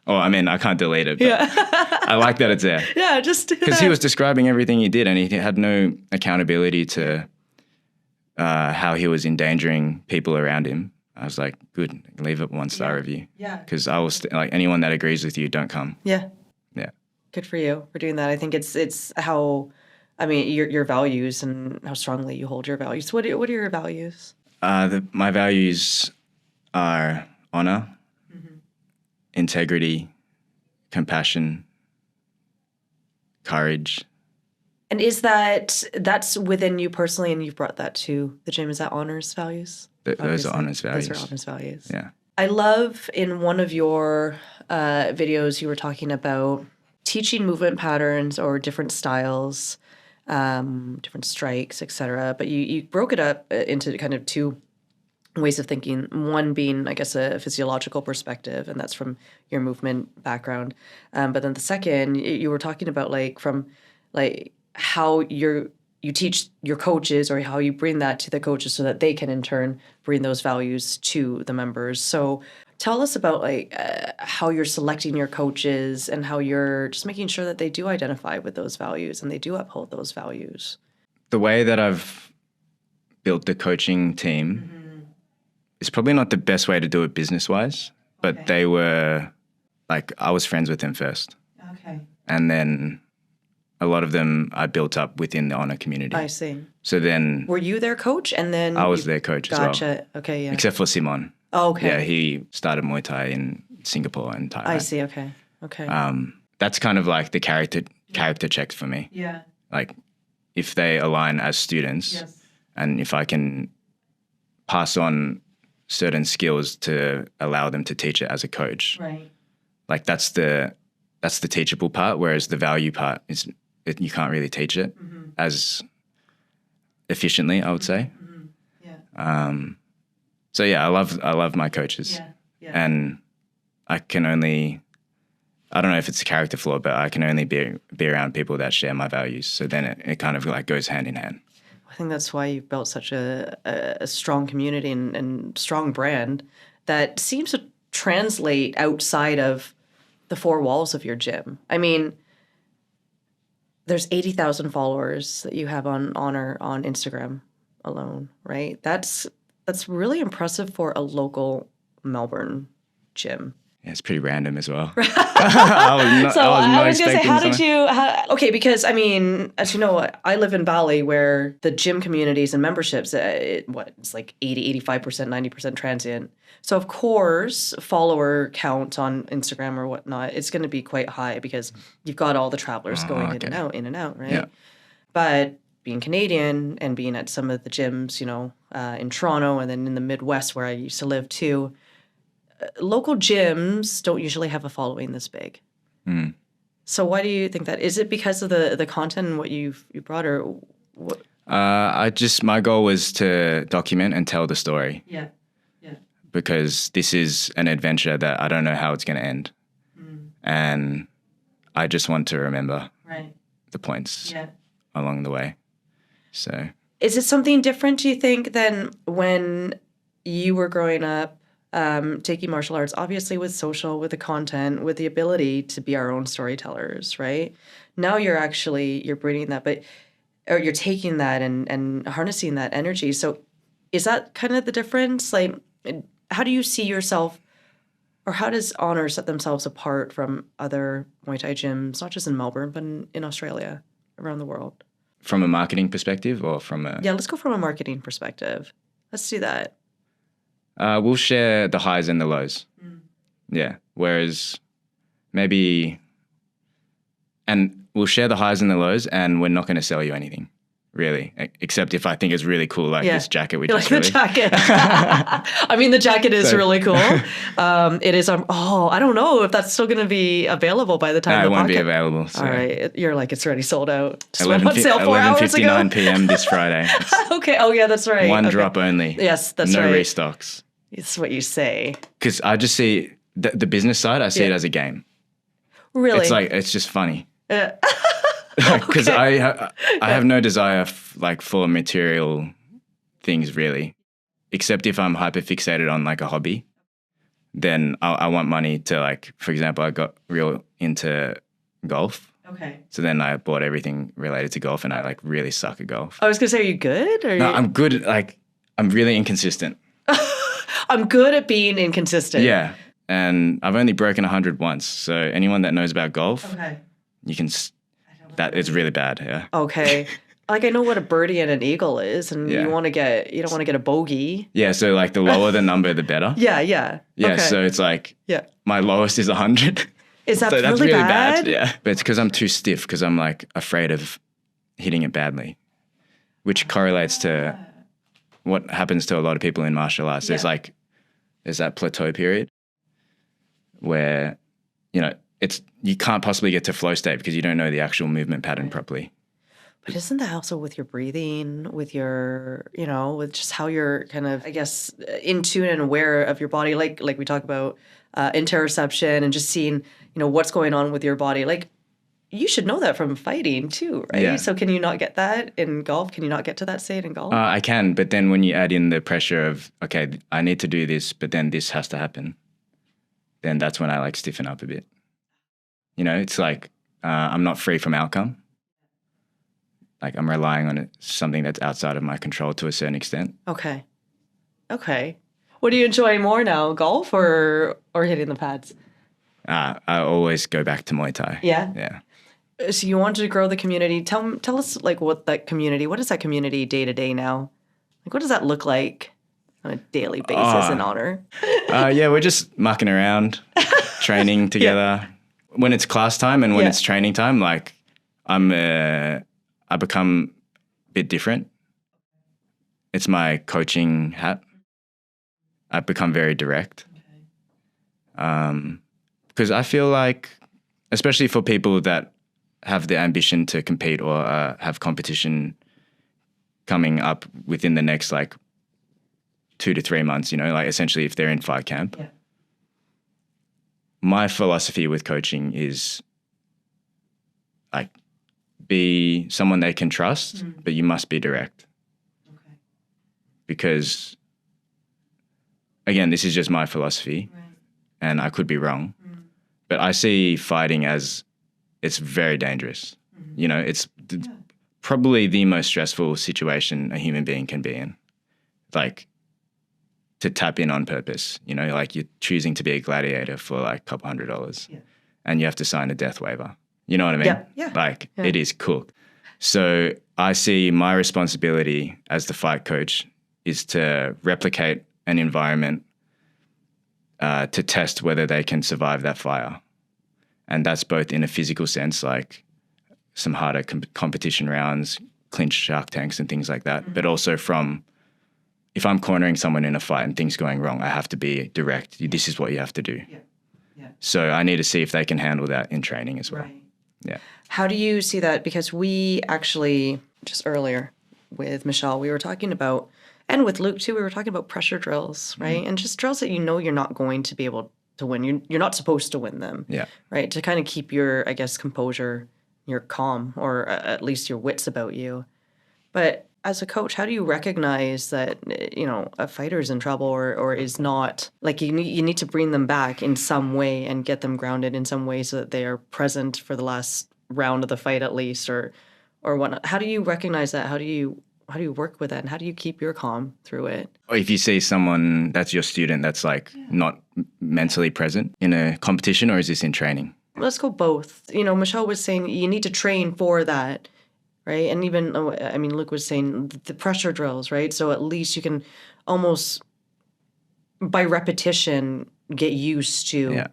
Oh, I mean, I can't delete it, but I like that it's there. Yeah, just because he was describing everything he did and he had no accountability to how he was endangering people around him. I was like, good, leave it 1-star review. Yeah. Because I was like, anyone that agrees with you, don't come. Yeah. Yeah. Good for you for doing that. I think it's how, I mean, your values and how strongly you hold your values. What are your values? My values are honor, integrity, compassion, courage. And is that's within you personally, and you've brought that to the gym? Is that honors values? Those are honors values. Those are honors values. Yeah. I love in one of your videos you were talking about teaching movement patterns or different styles, different strikes, etc. But you broke it up into kind of two ways of thinking. One being, I guess, a physiological perspective, and that's from your movement background. But then the second, you were talking about from how you teach your coaches, or how you bring that to the coaches so that they can in turn bring those values to the members. So tell us about like how you're selecting your coaches and how you're just making sure that they do identify with those values and they do uphold those values. The way that I've built the coaching team is probably not the best way to do it business-wise, but they were like, I was friends with them first. Okay. And then a lot of them I built up within the honor community. I see. So then Were you their coach? And then I was their coach as well. Gotcha. Okay, yeah. Except for Simon. Oh, okay. Yeah, he started Muay Thai in Singapore and Thailand. I see. Okay. Okay. That's kind of like the character check for me. Yeah. Like if they align as students, Yes. and if I can pass on certain skills to allow them to teach it as a coach. Right. Like that's the teachable part, whereas the value part is you can't really teach it as efficiently, I would say. Yeah. So yeah, I love my coaches. Yeah. Yeah. And I don't know if it's a character flaw, but I can only be around people that share my values. So then it kind of like goes hand in hand. I think that's why you've built such a strong community and strong brand that seems to translate outside of the four walls of your gym. I mean, there's 80,000 followers that you have on Instagram alone, right? That's really impressive for a local Melbourne gym. Yeah, it's pretty random as well. I was going to say, how did something. okay, because I mean, as you know, I live in Bali where the gym communities and memberships, it's like 80, 85%, 90% transient. So of course, follower count on Instagram or whatnot, it's going to be quite high because you've got all the travelers going in and out, right? Yeah. But being Canadian and being at some of the gyms, in Toronto and then in the Midwest where I used to live too, local gyms don't usually have a following this big. Mm. So why do you think that? Is it because of the content and what you brought, or what? My goal was to document and tell the story. Yeah. Because this is an adventure that I don't know how it's going to end. And I just want to remember the points along the way. So, is it something different, do you think, than when you were growing up, taking martial arts, obviously with social, with the content, with the ability to be our own storytellers, right? Now you're bringing that, or you're taking that and harnessing that energy. So is that kind of the difference? Like, how do you see yourself, or how does Honor set themselves apart from other Muay Thai gyms, not just in Melbourne, but in Australia, around the world? From a marketing perspective or from a... Yeah, let's go from a marketing perspective. Let's do that. We'll share the highs and the lows. Yeah. Whereas maybe... And we'll share the highs and the lows, and we're not going to sell you anything. Really, except if I think it's really cool, like this jacket. Which is the jacket. I mean, the jacket is really cool. It is. I don't know if that's still going to be available by the time. No, it won't be available. So. All right, you're like, it's already sold out. Just went on sale 4 hours ago. 11:59 p.m. this Friday. Okay. Oh yeah, that's right. One drop only. Yes, that's right. No restocks. It's what you say. Because I just see the business side. I see it as a game. Really? It's just funny. Because I have no desire for material things really, except if I'm hyper fixated on like a hobby, then I want money to, like, for example, I got real into golf. Okay. So then I bought everything related to golf, and I like really suck at golf. I was gonna say, are you good? No, I'm good. Like, I'm really inconsistent. I'm good at being inconsistent. Yeah, and I've only broken 100 once. So anyone that knows about golf, you can. That is really bad. Yeah. Okay. Like, I know what a birdie and an eagle is, and you don't want to get a bogey. Yeah. So like the lower the number, the better. Yeah. Yeah. Okay. So it's like my lowest is 100. Is that so really that's really bad? Yeah. But it's because I'm too stiff, because I'm like afraid of hitting it badly, which correlates to what happens to a lot of people in martial arts. There's that plateau period where, you can't possibly get to flow state because you don't know the actual movement pattern properly. But isn't that also with your breathing, with your, with just how you're kind of, I guess, in tune and aware of your body, like we talk about interoception and just seeing, what's going on with your body. Like, you should know that from fighting too, right? Yeah. So can you not get that in golf? Can you not get to that state in golf? I can, but then when you add in the pressure of, okay, I need to do this, but then this has to happen, then that's when I like stiffen up a bit. You know, it's like I'm not free from outcome. Like I'm relying on something that's outside of my control to a certain extent. Okay. What do you enjoy more now, golf or hitting the pads? I always go back to Muay Thai. Yeah? Yeah. So you wanted to grow the community. Tell us like what is that community day to day now? Like what does that look like on a daily basis in honor? Yeah, we're just mucking around, training together. When it's class time and when it's training time, like I become a bit different. It's my coaching hat. I've become very direct. Because I feel like, especially for people that have the ambition to compete or have competition coming up within the next like 2 to 3 months, you know, like essentially if they're in fight camp. Yeah. My philosophy with coaching is like be someone they can trust, but you must be direct. Okay. Because again, this is just my philosophy and I could be wrong, but I see fighting as it's very dangerous. You know, it's probably the most stressful situation a human being can be in. Like to tap in on purpose, you know, like you're choosing to be a gladiator for like a couple $100 and you have to sign a death waiver. You know what I mean? Yeah. Like it is cooked. So I see my responsibility as the fight coach is to replicate an environment to test whether they can survive that fire. And that's both in a physical sense, like some harder competition rounds, clinch shark tanks and things like that, but also from if I'm cornering someone in a fight and things going wrong, I have to be direct. This is what you have to do. So I need to see if they can handle that in training as well. Right. Yeah. How do you see that? Because we actually, just earlier with Michelle, we were talking about, and with Luke too, we were talking about pressure drills, right? And just drills that you know you're not going to be able to win. You're not supposed to win them. Yeah. Right? To kind of keep your, I guess, composure, your calm, or at least your wits about you. But as a coach, how do you recognize that, you know, a fighter's in trouble or is not, like you need to bring them back in some way and get them grounded in some way so that they are present for the last round of the fight at least or whatnot? How do you recognize that? How do you work with that? And how do you keep your calm through it? Or if you see someone that's your student that's like not mentally present in a competition, or is this in training? Let's go both. You know, Michelle was saying you need to train for that. Right. And even, I mean, Luke was saying the pressure drills, right? So at least you can almost by repetition get used to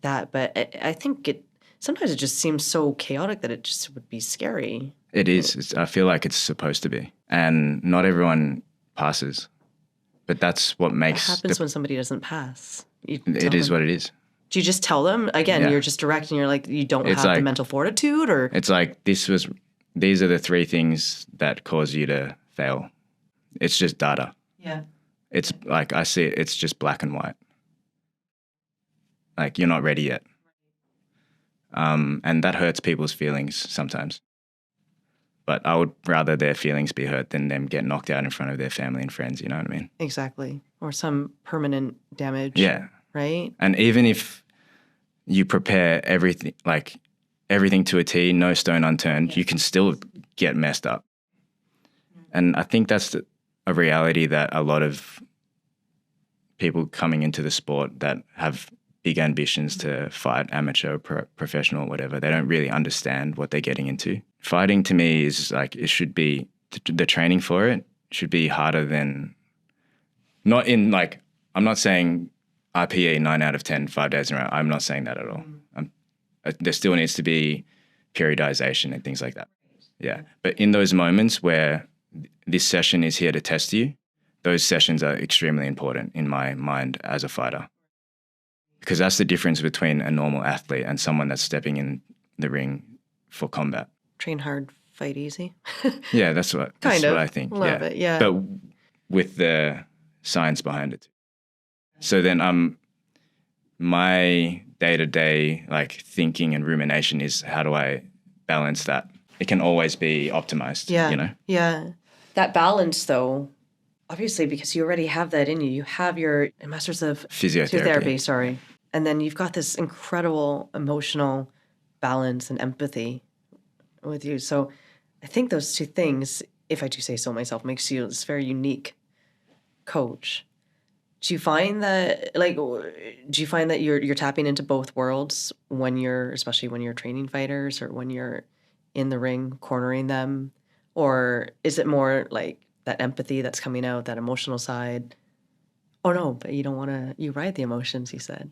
that. But I think sometimes it just seems so chaotic that it just would be scary. It is. I feel like it's supposed to be. And not everyone passes. But that's what makes... What happens when somebody doesn't pass? It is what it is. Do you just tell them? Again, you're just direct and you're like, you don't have the mental fortitude? Or it's like, these are the 3 things that cause you to fail. It's just data. Yeah. It's like, I see it, it's just black and white. Like, you're not ready yet. And that hurts people's feelings sometimes. But I would rather their feelings be hurt than them get knocked out in front of their family and friends, you know what I mean? Exactly. Or some permanent damage. Yeah. Right? And even if you prepare everything to a T, no stone unturned, you can still get messed up. And I think that's a reality that a lot of people coming into the sport that have big ambitions to fight, amateur, professional, whatever, they don't really understand what they're getting into. Fighting to me is like, it should be, the training for it should be harder than, not in like, I'm not saying RPE 9 out of 10, 5 days in a row. I'm not saying that at all. There still needs to be periodization and things like that. Yeah. But in those moments where this session is here to test you, those sessions are extremely important in my mind as a fighter. Because that's the difference between a normal athlete and someone that's stepping in the ring for combat. Train hard, fight easy. Yeah, that's what I think. A little bit, yeah. But with the science behind it. So then my day-to-day like thinking and rumination is how do I balance that? It can always be optimized, you know? Yeah. That balance, though, obviously, because you already have that in you. You have your master's of Physiotherapy. sorry. And then you've got this incredible emotional balance and empathy with you. So I think those two things, if I do say so myself, makes you this very unique coach. Do you find that you're tapping into both worlds especially when you're training fighters or when you're in the ring cornering them? Or is it more like that empathy that's coming out, that emotional side? Oh no, but you don't want to, you ride the emotions, you said.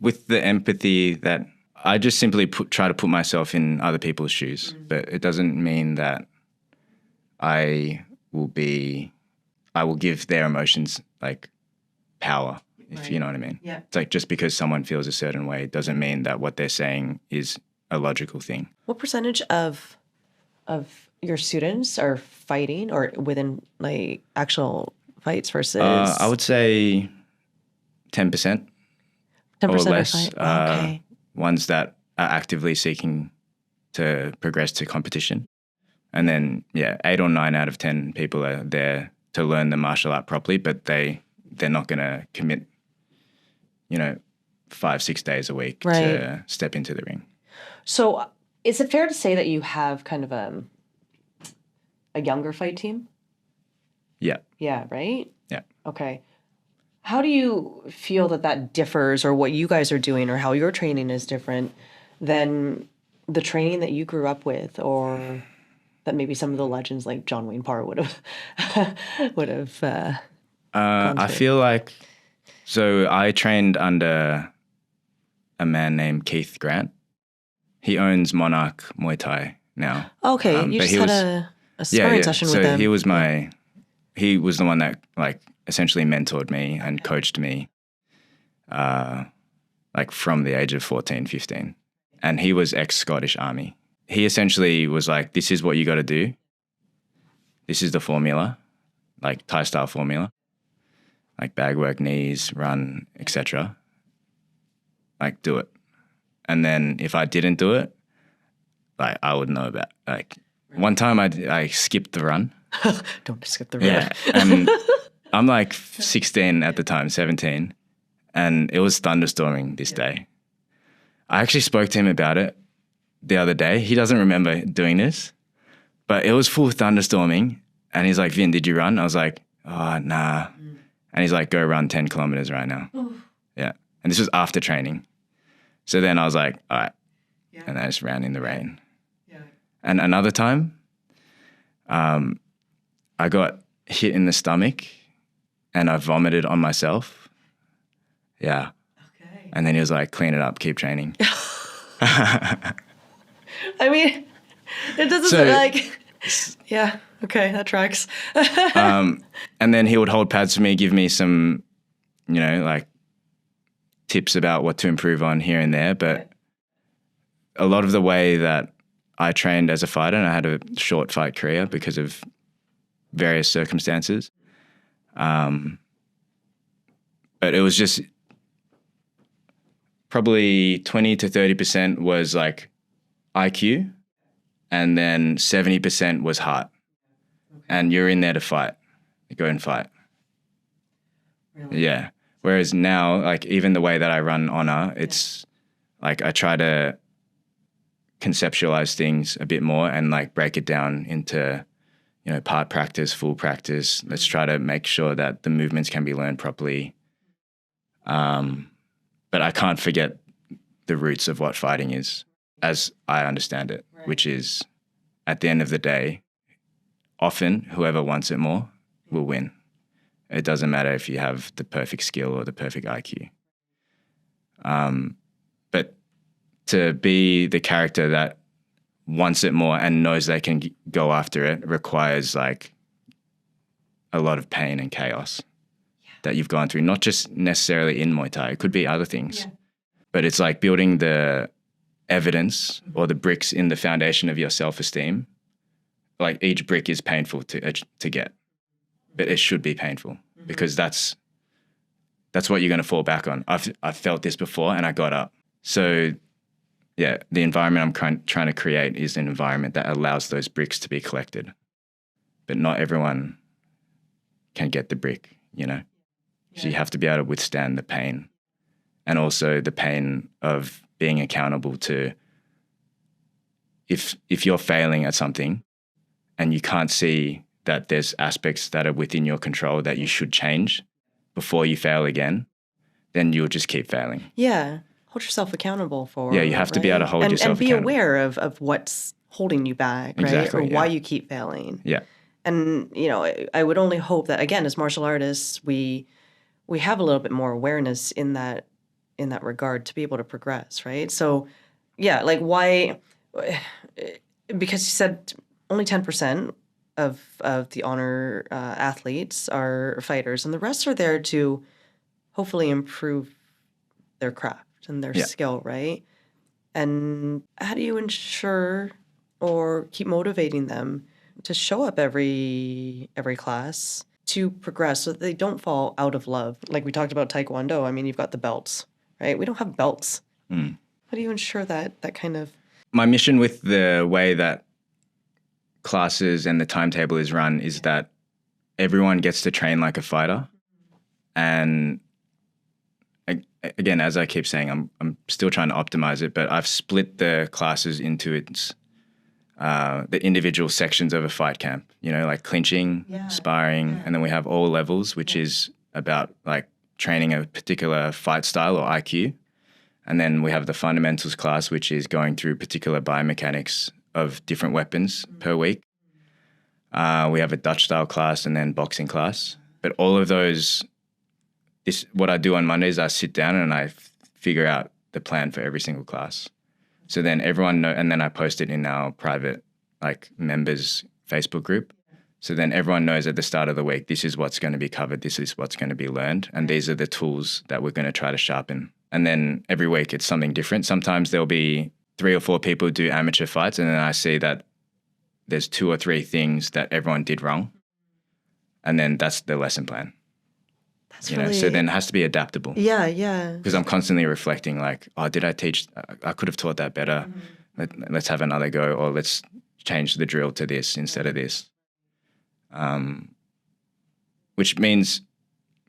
With the empathy that I just simply try to put myself in other people's shoes, but it doesn't mean that I will give their emotions like power, if you know what I mean. Yeah. It's like just because someone feels a certain way doesn't mean that what they're saying is a logical thing. What percentage of your students are fighting or within like actual fights versus? I would say 10%. 10% or less. are fight. Okay. Ones that are actively seeking to progress to competition. And then, 8 or 9 out of 10 people are there to learn the martial art properly, but they're not going to commit, 5-6 days a week to step into the ring. So is it fair to say that you have kind of a younger fight team? Yeah. Yeah, right? Yeah. Okay. How do you feel that differs, or what you guys are doing, or how your training is different than the training that you grew up with, or that maybe some of the legends like John Wayne Parr would have I feel like, so I trained under a man named Keith Grant. He owns Monarch Muay Thai now. Okay, you just had a sparring session with him. He was the one that like essentially mentored me and coached me like from the age of 14, 15. And he was ex-Scottish Army. He essentially was like, this is what you got to do. This is the formula, like Thai style formula, like bag work, knees, run, etc. Like do it. And then if I didn't do it, like I would know about, like one time I skipped the run. Don't skip the run. Yeah. And I'm like 16 at the time, 17. And it was thunderstorming this day. I actually spoke to him about it the other day. He doesn't remember doing this, but it was full thunderstorming. And he's like, Vin, did you run? I was like, oh, nah. And he's like, go run 10 kilometers right now. Yeah. And this was after training. So then I was like, all right. Yeah. And I just ran in the rain. Yeah. And another time, I got hit in the stomach and I vomited on myself. Yeah. Okay. And then he was like, clean it up, keep training. I mean, it doesn't like, yeah, okay, that tracks. And then he would hold pads for me, give me some, like tips about what to improve on here and there. But a lot of the way that I trained as a fighter, and I had a short fight career because of various circumstances. But it was just probably 20 to 30% was like IQ, and then 70% was heart. And you're in there to fight. You go and fight. Really? Yeah. Whereas now, like even the way that I run Honor, it's like I try to conceptualize things a bit more and like break it down into, part practice, full practice. Let's try to make sure that the movements can be learned properly. But I can't forget the roots of what fighting is as I understand it, which is at the end of the day, often whoever wants it more will win. It doesn't matter if you have the perfect skill or the perfect IQ. But to be the character that wants it more and knows they can go after it requires like a lot of pain and chaos that you've gone through, not just necessarily in Muay Thai. It could be other things. But it's like building the evidence or the bricks in the foundation of your self-esteem. Like each brick is painful to get, but it should be painful because that's That's what you're going to fall back on. I've felt this before and I got up. So yeah, the environment I'm trying to create is an environment that allows those bricks to be collected. But not everyone can get the brick, you know? So you have to be able to withstand the pain, and also the pain of being accountable to, if you're failing at something and you can't see that there's aspects that are within your control that you should change before you fail again, then you'll just keep failing. Yeah. Hold yourself accountable for. Yeah, you have to be able to hold yourself accountable. And be accountable. aware of what's holding you back, right? Exactly, Or why you keep failing. Yeah. And, you know, I would only hope that, again, as martial artists, we have a little bit more awareness in that regard to be able to progress, right? So, yeah, like why, because you said only 10% of the honor athletes are fighters, and the rest are there to hopefully improve their craft and their skill, right? And how do you ensure or keep motivating them to show up every class to progress so that they don't fall out of love? Like we talked about Taekwondo. I mean, you've got the belts, right? We don't have belts. How do you ensure that kind of... My mission with the way that classes and the timetable is run is that everyone gets to train like a fighter. And again, as I keep saying, I'm still trying to optimize it, but I've split the classes into its the individual sections of a fight camp, you know, like clinching, sparring, and then we have all levels, which is about like training a particular fight style or IQ. And then we have the fundamentals class, which is going through particular biomechanics of different weapons per week. We have a Dutch style class and then boxing class. But all of those, what I do on Mondays, I sit down and I figure out the plan for every single class. So then everyone and then I post it in our private like members Facebook group. So then everyone knows at the start of the week, this is what's going to be covered, this is what's going to be learned, and these are the tools that we're going to try to sharpen. And then every week it's something different. Sometimes there'll be 3 or 4 people do amateur fights, and then I see that there's 2 or 3 things that everyone did wrong. And then that's the lesson plan. You know, so then it has to be adaptable. Yeah, yeah. Because I'm constantly reflecting like, oh, did I teach? I could have taught that better. Let's have another go, or let's change the drill to this instead of this. Which means,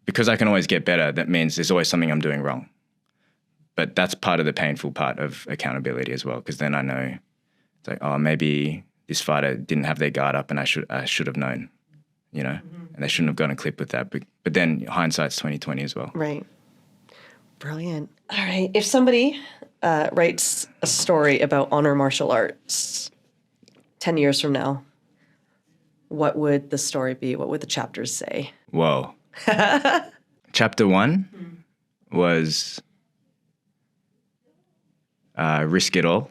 because I can always get better, that means there's always something I'm doing wrong. But that's part of the painful part of accountability as well, because then I know it's like, oh, maybe this fighter didn't have their guard up and I should have known, you know, and they shouldn't have gone a clip with that. But then hindsight's 20/20 as well. Right. Brilliant. All right. If somebody writes a story about honor martial arts 10 years from now, what would the story be? What would the chapters say? Whoa. Chapter 1 was risk it all.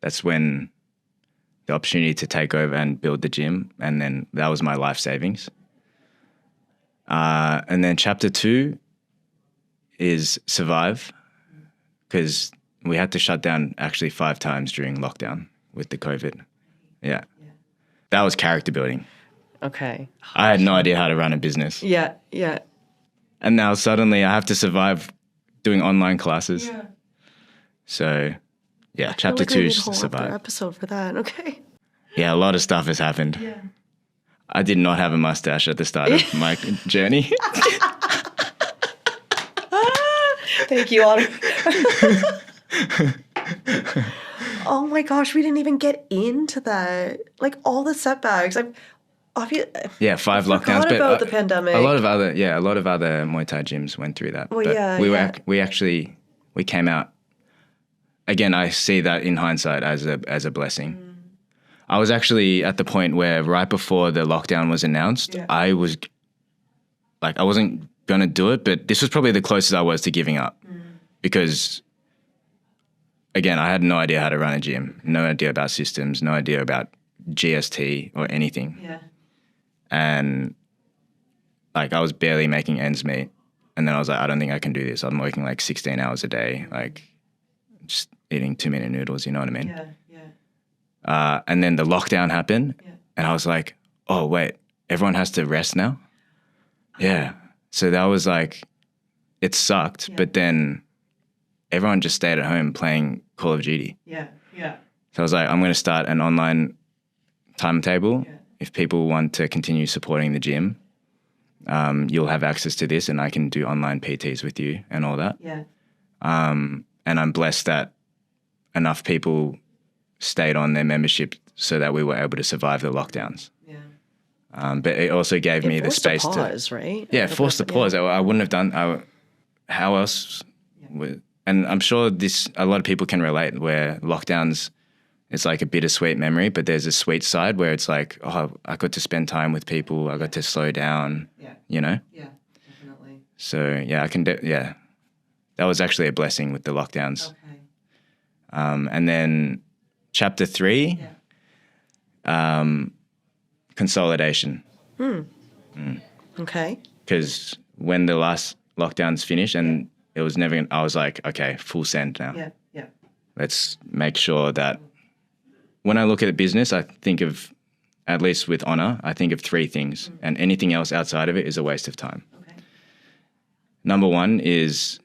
That's when the opportunity to take over and build the gym, and then that was my life savings. And then chapter 2 is survive, because we had to shut down actually 5 times during lockdown with the COVID. Yeah. That was character building. Okay. I had no idea how to run a business. Yeah, yeah. And now suddenly I have to survive doing online classes. Yeah. So, yeah, chapter 2 is survive. Episode for that. Okay. Yeah, a lot of stuff has happened. Yeah. I did not have a mustache at the start of my journey. Thank you, Honor. Oh my gosh, we didn't even get into that. Like all the setbacks. Yeah, 5 lockdowns. But about the pandemic. A lot of other Muay Thai gyms went through that. Well, but yeah, we came out. Again, I see that in hindsight as a blessing. I was actually at the point where right before the lockdown was announced, I was like, I wasn't going to do it, but this was probably the closest I was to giving up because, again, I had no idea how to run a gym, no idea about systems, no idea about GST or anything. Yeah. And like I was barely making ends meet. And then I was like, I don't think I can do this. I'm working like 16 hours a day, like just eating 2-minute noodles, you know what I mean? Yeah. And then the lockdown happened and I was like, oh, wait, everyone has to rest now? Yeah. So that was like, it sucked, but then everyone just stayed at home playing Call of Duty. Yeah. Yeah. So I was like, I'm going to start an online timetable. Yeah. If people want to continue supporting the gym, you'll have access to this and I can do online PTs with you and all that. Yeah. And I'm blessed that enough people stayed on their membership so that we were able to survive the lockdowns. Yeah. But it also gave me the space to pause, right? Yeah, forced to pause. I wouldn't have done. How else? Yeah. And I'm sure a lot of people can relate. Where lockdowns, it's like a bittersweet memory, but there's a sweet side where it's like, oh, I got to spend time with people. I got to slow down. Yeah. You know. Yeah, definitely. So yeah, that was actually a blessing with the lockdowns. Okay. And then chapter 3, consolidation. Okay. Because when the last lockdowns finished and it was never, I was like, okay, full send now. Yeah, yeah. Let's make sure that when I look at a business, I think of, at least with Honor, I think of 3 things, and anything else outside of it is a waste of time. Okay. Number 1 is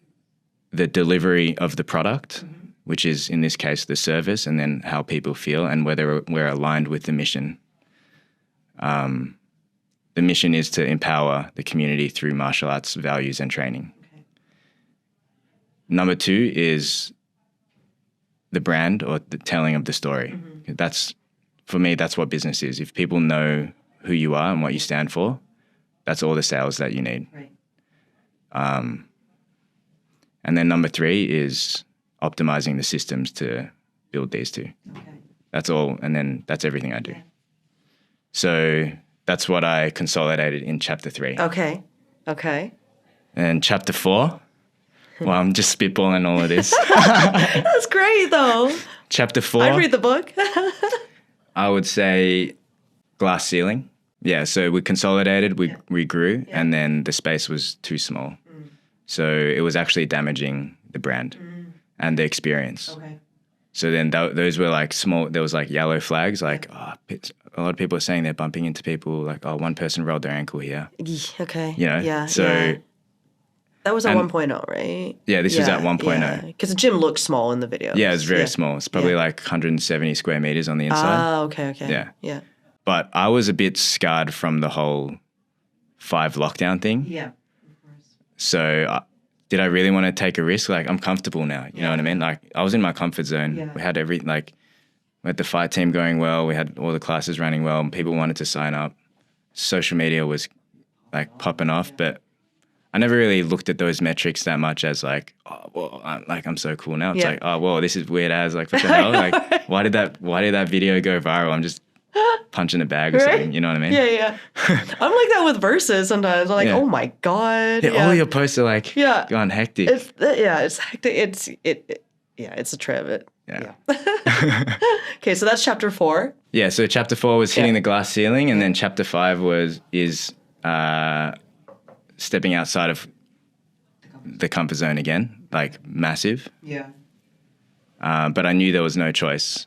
the delivery of the product, which is in this case the service, and then how people feel and whether we're aligned with the mission. The mission is to empower the community through martial arts values and training. Okay. Number 2 is the brand or the telling of the story. That's, for me, that's what business is. If people know who you are and what you stand for, that's all the sales that you need. Right. And then number 3 is optimizing the systems to build these 2. Okay. That's all. And then that's everything I do. Yeah. So that's what I consolidated in chapter 3. Okay. Okay. And chapter 4, well, I'm just spitballing all of this. That's great, though. Chapter 4. I'd read the book. I would say glass ceiling. Yeah, so we consolidated, we grew, and then the space was too small. So it was actually damaging the brand and the experience. Okay. So then those were like small, there was like yellow flags, like a lot of people are saying they're bumping into people, like, oh, one person rolled their ankle here. Okay. You know? Yeah. So. Yeah. That was at 1.0, right? Yeah, this was at 1.0. Because the gym looked small in the video. Yeah, it's very small. It's probably like 170 square meters on the inside. Okay. Yeah. Yeah. But I was a bit scarred from the whole 5 lockdown thing. Yeah, of course. So did I really want to take a risk? Like, I'm comfortable now. You know what I mean? Like, I was in my comfort zone. Yeah. We had we had the fight team going well. We had all the classes running well. And people wanted to sign up. Social media was like popping off, but I never really looked at those metrics that much as like, oh, well, I'm so cool now. It's like, oh, well, this is weird as like, what the hell? Like, why did that video go viral? I'm just punching a bag or something. You know what I mean? Yeah, yeah. I'm like that with verses sometimes. I'm like, oh my God. Yeah, all your posts are like, going hectic. It's hectic. It's a trip. Yeah. Okay, so that's chapter 4. Yeah, so chapter 4 was hitting the glass ceiling, and then chapter 5 is stepping outside of the comfort zone again, like massive. Yeah. But I knew there was no choice.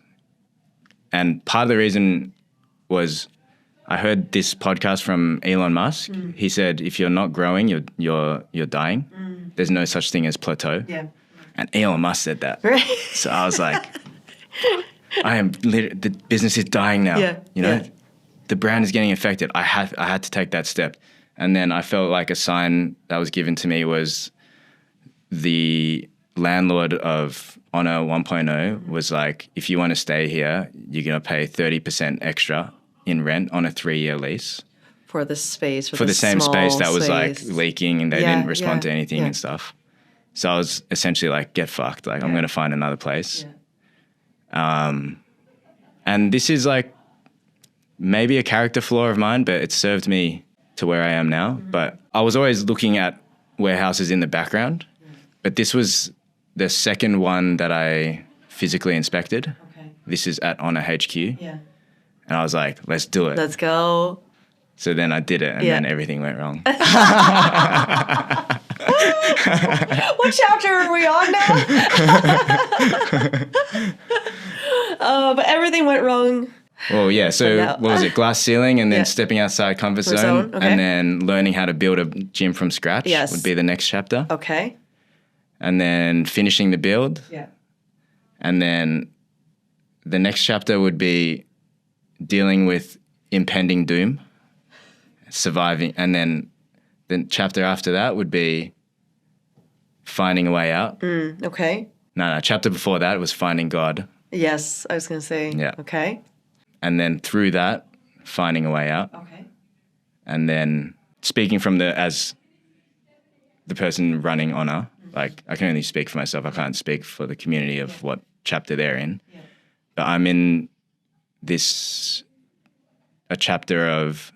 And part of the reason was I heard this podcast from Elon Musk. He said, if you're not growing, you're dying. There's no such thing as plateau. Yeah. And Elon Musk said that. Right. So I was like, the business is dying now. Yeah. You know, the brand is getting affected. I had to take that step. And then I felt like a sign that was given to me was the landlord of Honor 1.0 was like, if you want to stay here, you're going to pay 30% extra in rent on a 3-year lease. For the space. For the same space that was like leaking and they didn't respond to anything and stuff. So I was essentially like, get fucked. Like, I'm going to find another place. Yeah. And this is like maybe a character flaw of mine, but it served me to where I am now. But I was always looking at warehouses in the background. But this was the second one that I physically inspected. Okay. This is at Honor HQ. Yeah. And I was like, let's do it. Let's go. So then I did it, and then everything went wrong. What chapter are we on now? But everything went wrong. Well, yeah. So now- what was it? Glass ceiling, and then Yeah. stepping outside comfort Zone, zone, okay. and then learning how to build a gym from scratch Yes. would be the next chapter. Okay. And then finishing the build, Yeah. and then the next chapter would be dealing with impending doom, surviving, and then the chapter after that would be finding a way out. Okay. No, chapter before that was finding God, Yes, I was going to say. Yeah. Okay. and then through that, finding a way out. Okay. And then speaking from as the person running Honor, like I can only speak for myself. I can't speak for the community of what chapter they're in. Yeah. But I'm in a chapter of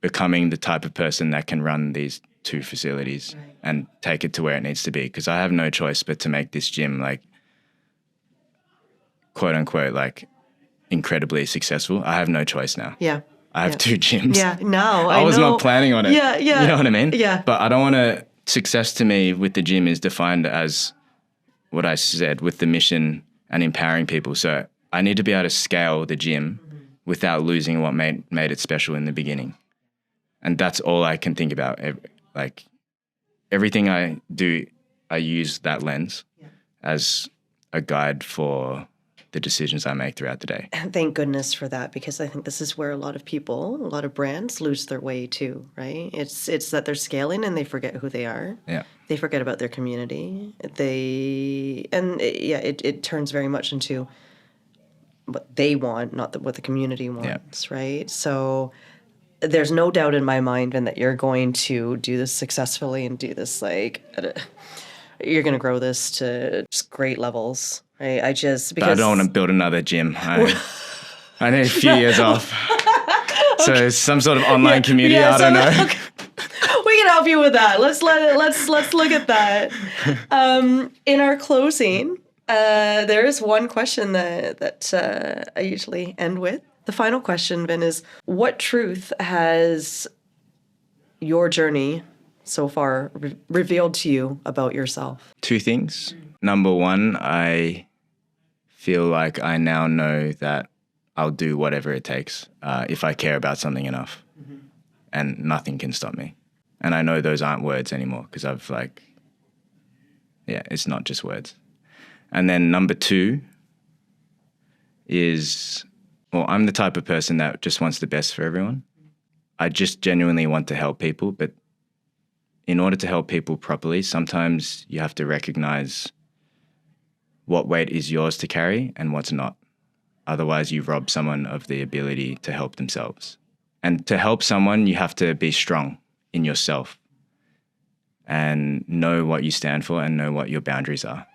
becoming the type of person that can run these 2 facilities Right. and take it to where it needs to be. Because I have no choice but to make this gym like, quote unquote, like incredibly successful. I have no choice now. Yeah. I have Yeah. 2 gyms. Yeah. Now I was know. not planning on it. Yeah. Yeah. You know what I mean? Yeah. But I don't want to, success to me with the gym is defined as what I said, with the mission and empowering people. So I need to be able to scale the gym without losing what made it special in the beginning. And that's all I can think about. Like everything I do, I use that lens as a guide for the decisions I make throughout the day. And thank goodness for that, because I think this is where a lot of people, a lot of brands lose their way too, right? It's that they're scaling and they forget who they are. Yeah. They forget about their community. It turns very much into what they want, not what the community wants, right? So there's no doubt in my mind, Vin, that you're going to do this successfully and do this you're going to grow this to just great levels, right? But I don't want to build another gym. I need a few years off. So some sort of online community, I don't know. Okay. We can help you with that. Let's look at that. In our closing, there is one question that I usually end with. The final question, Vin, is what truth has your journey so far revealed to you about yourself? 2 things. Number 1, I feel like I now know that I'll do whatever it takes if I care about something enough, and nothing can stop me. And I know those aren't words anymore, because I've it's not just words. And then number 2 is, well, I'm the type of person that just wants the best for everyone. I just genuinely want to help people, but in order to help people properly, sometimes you have to recognize what weight is yours to carry and what's not. Otherwise, you rob someone of the ability to help themselves. And to help someone, you have to be strong in yourself and know what you stand for and know what your boundaries are.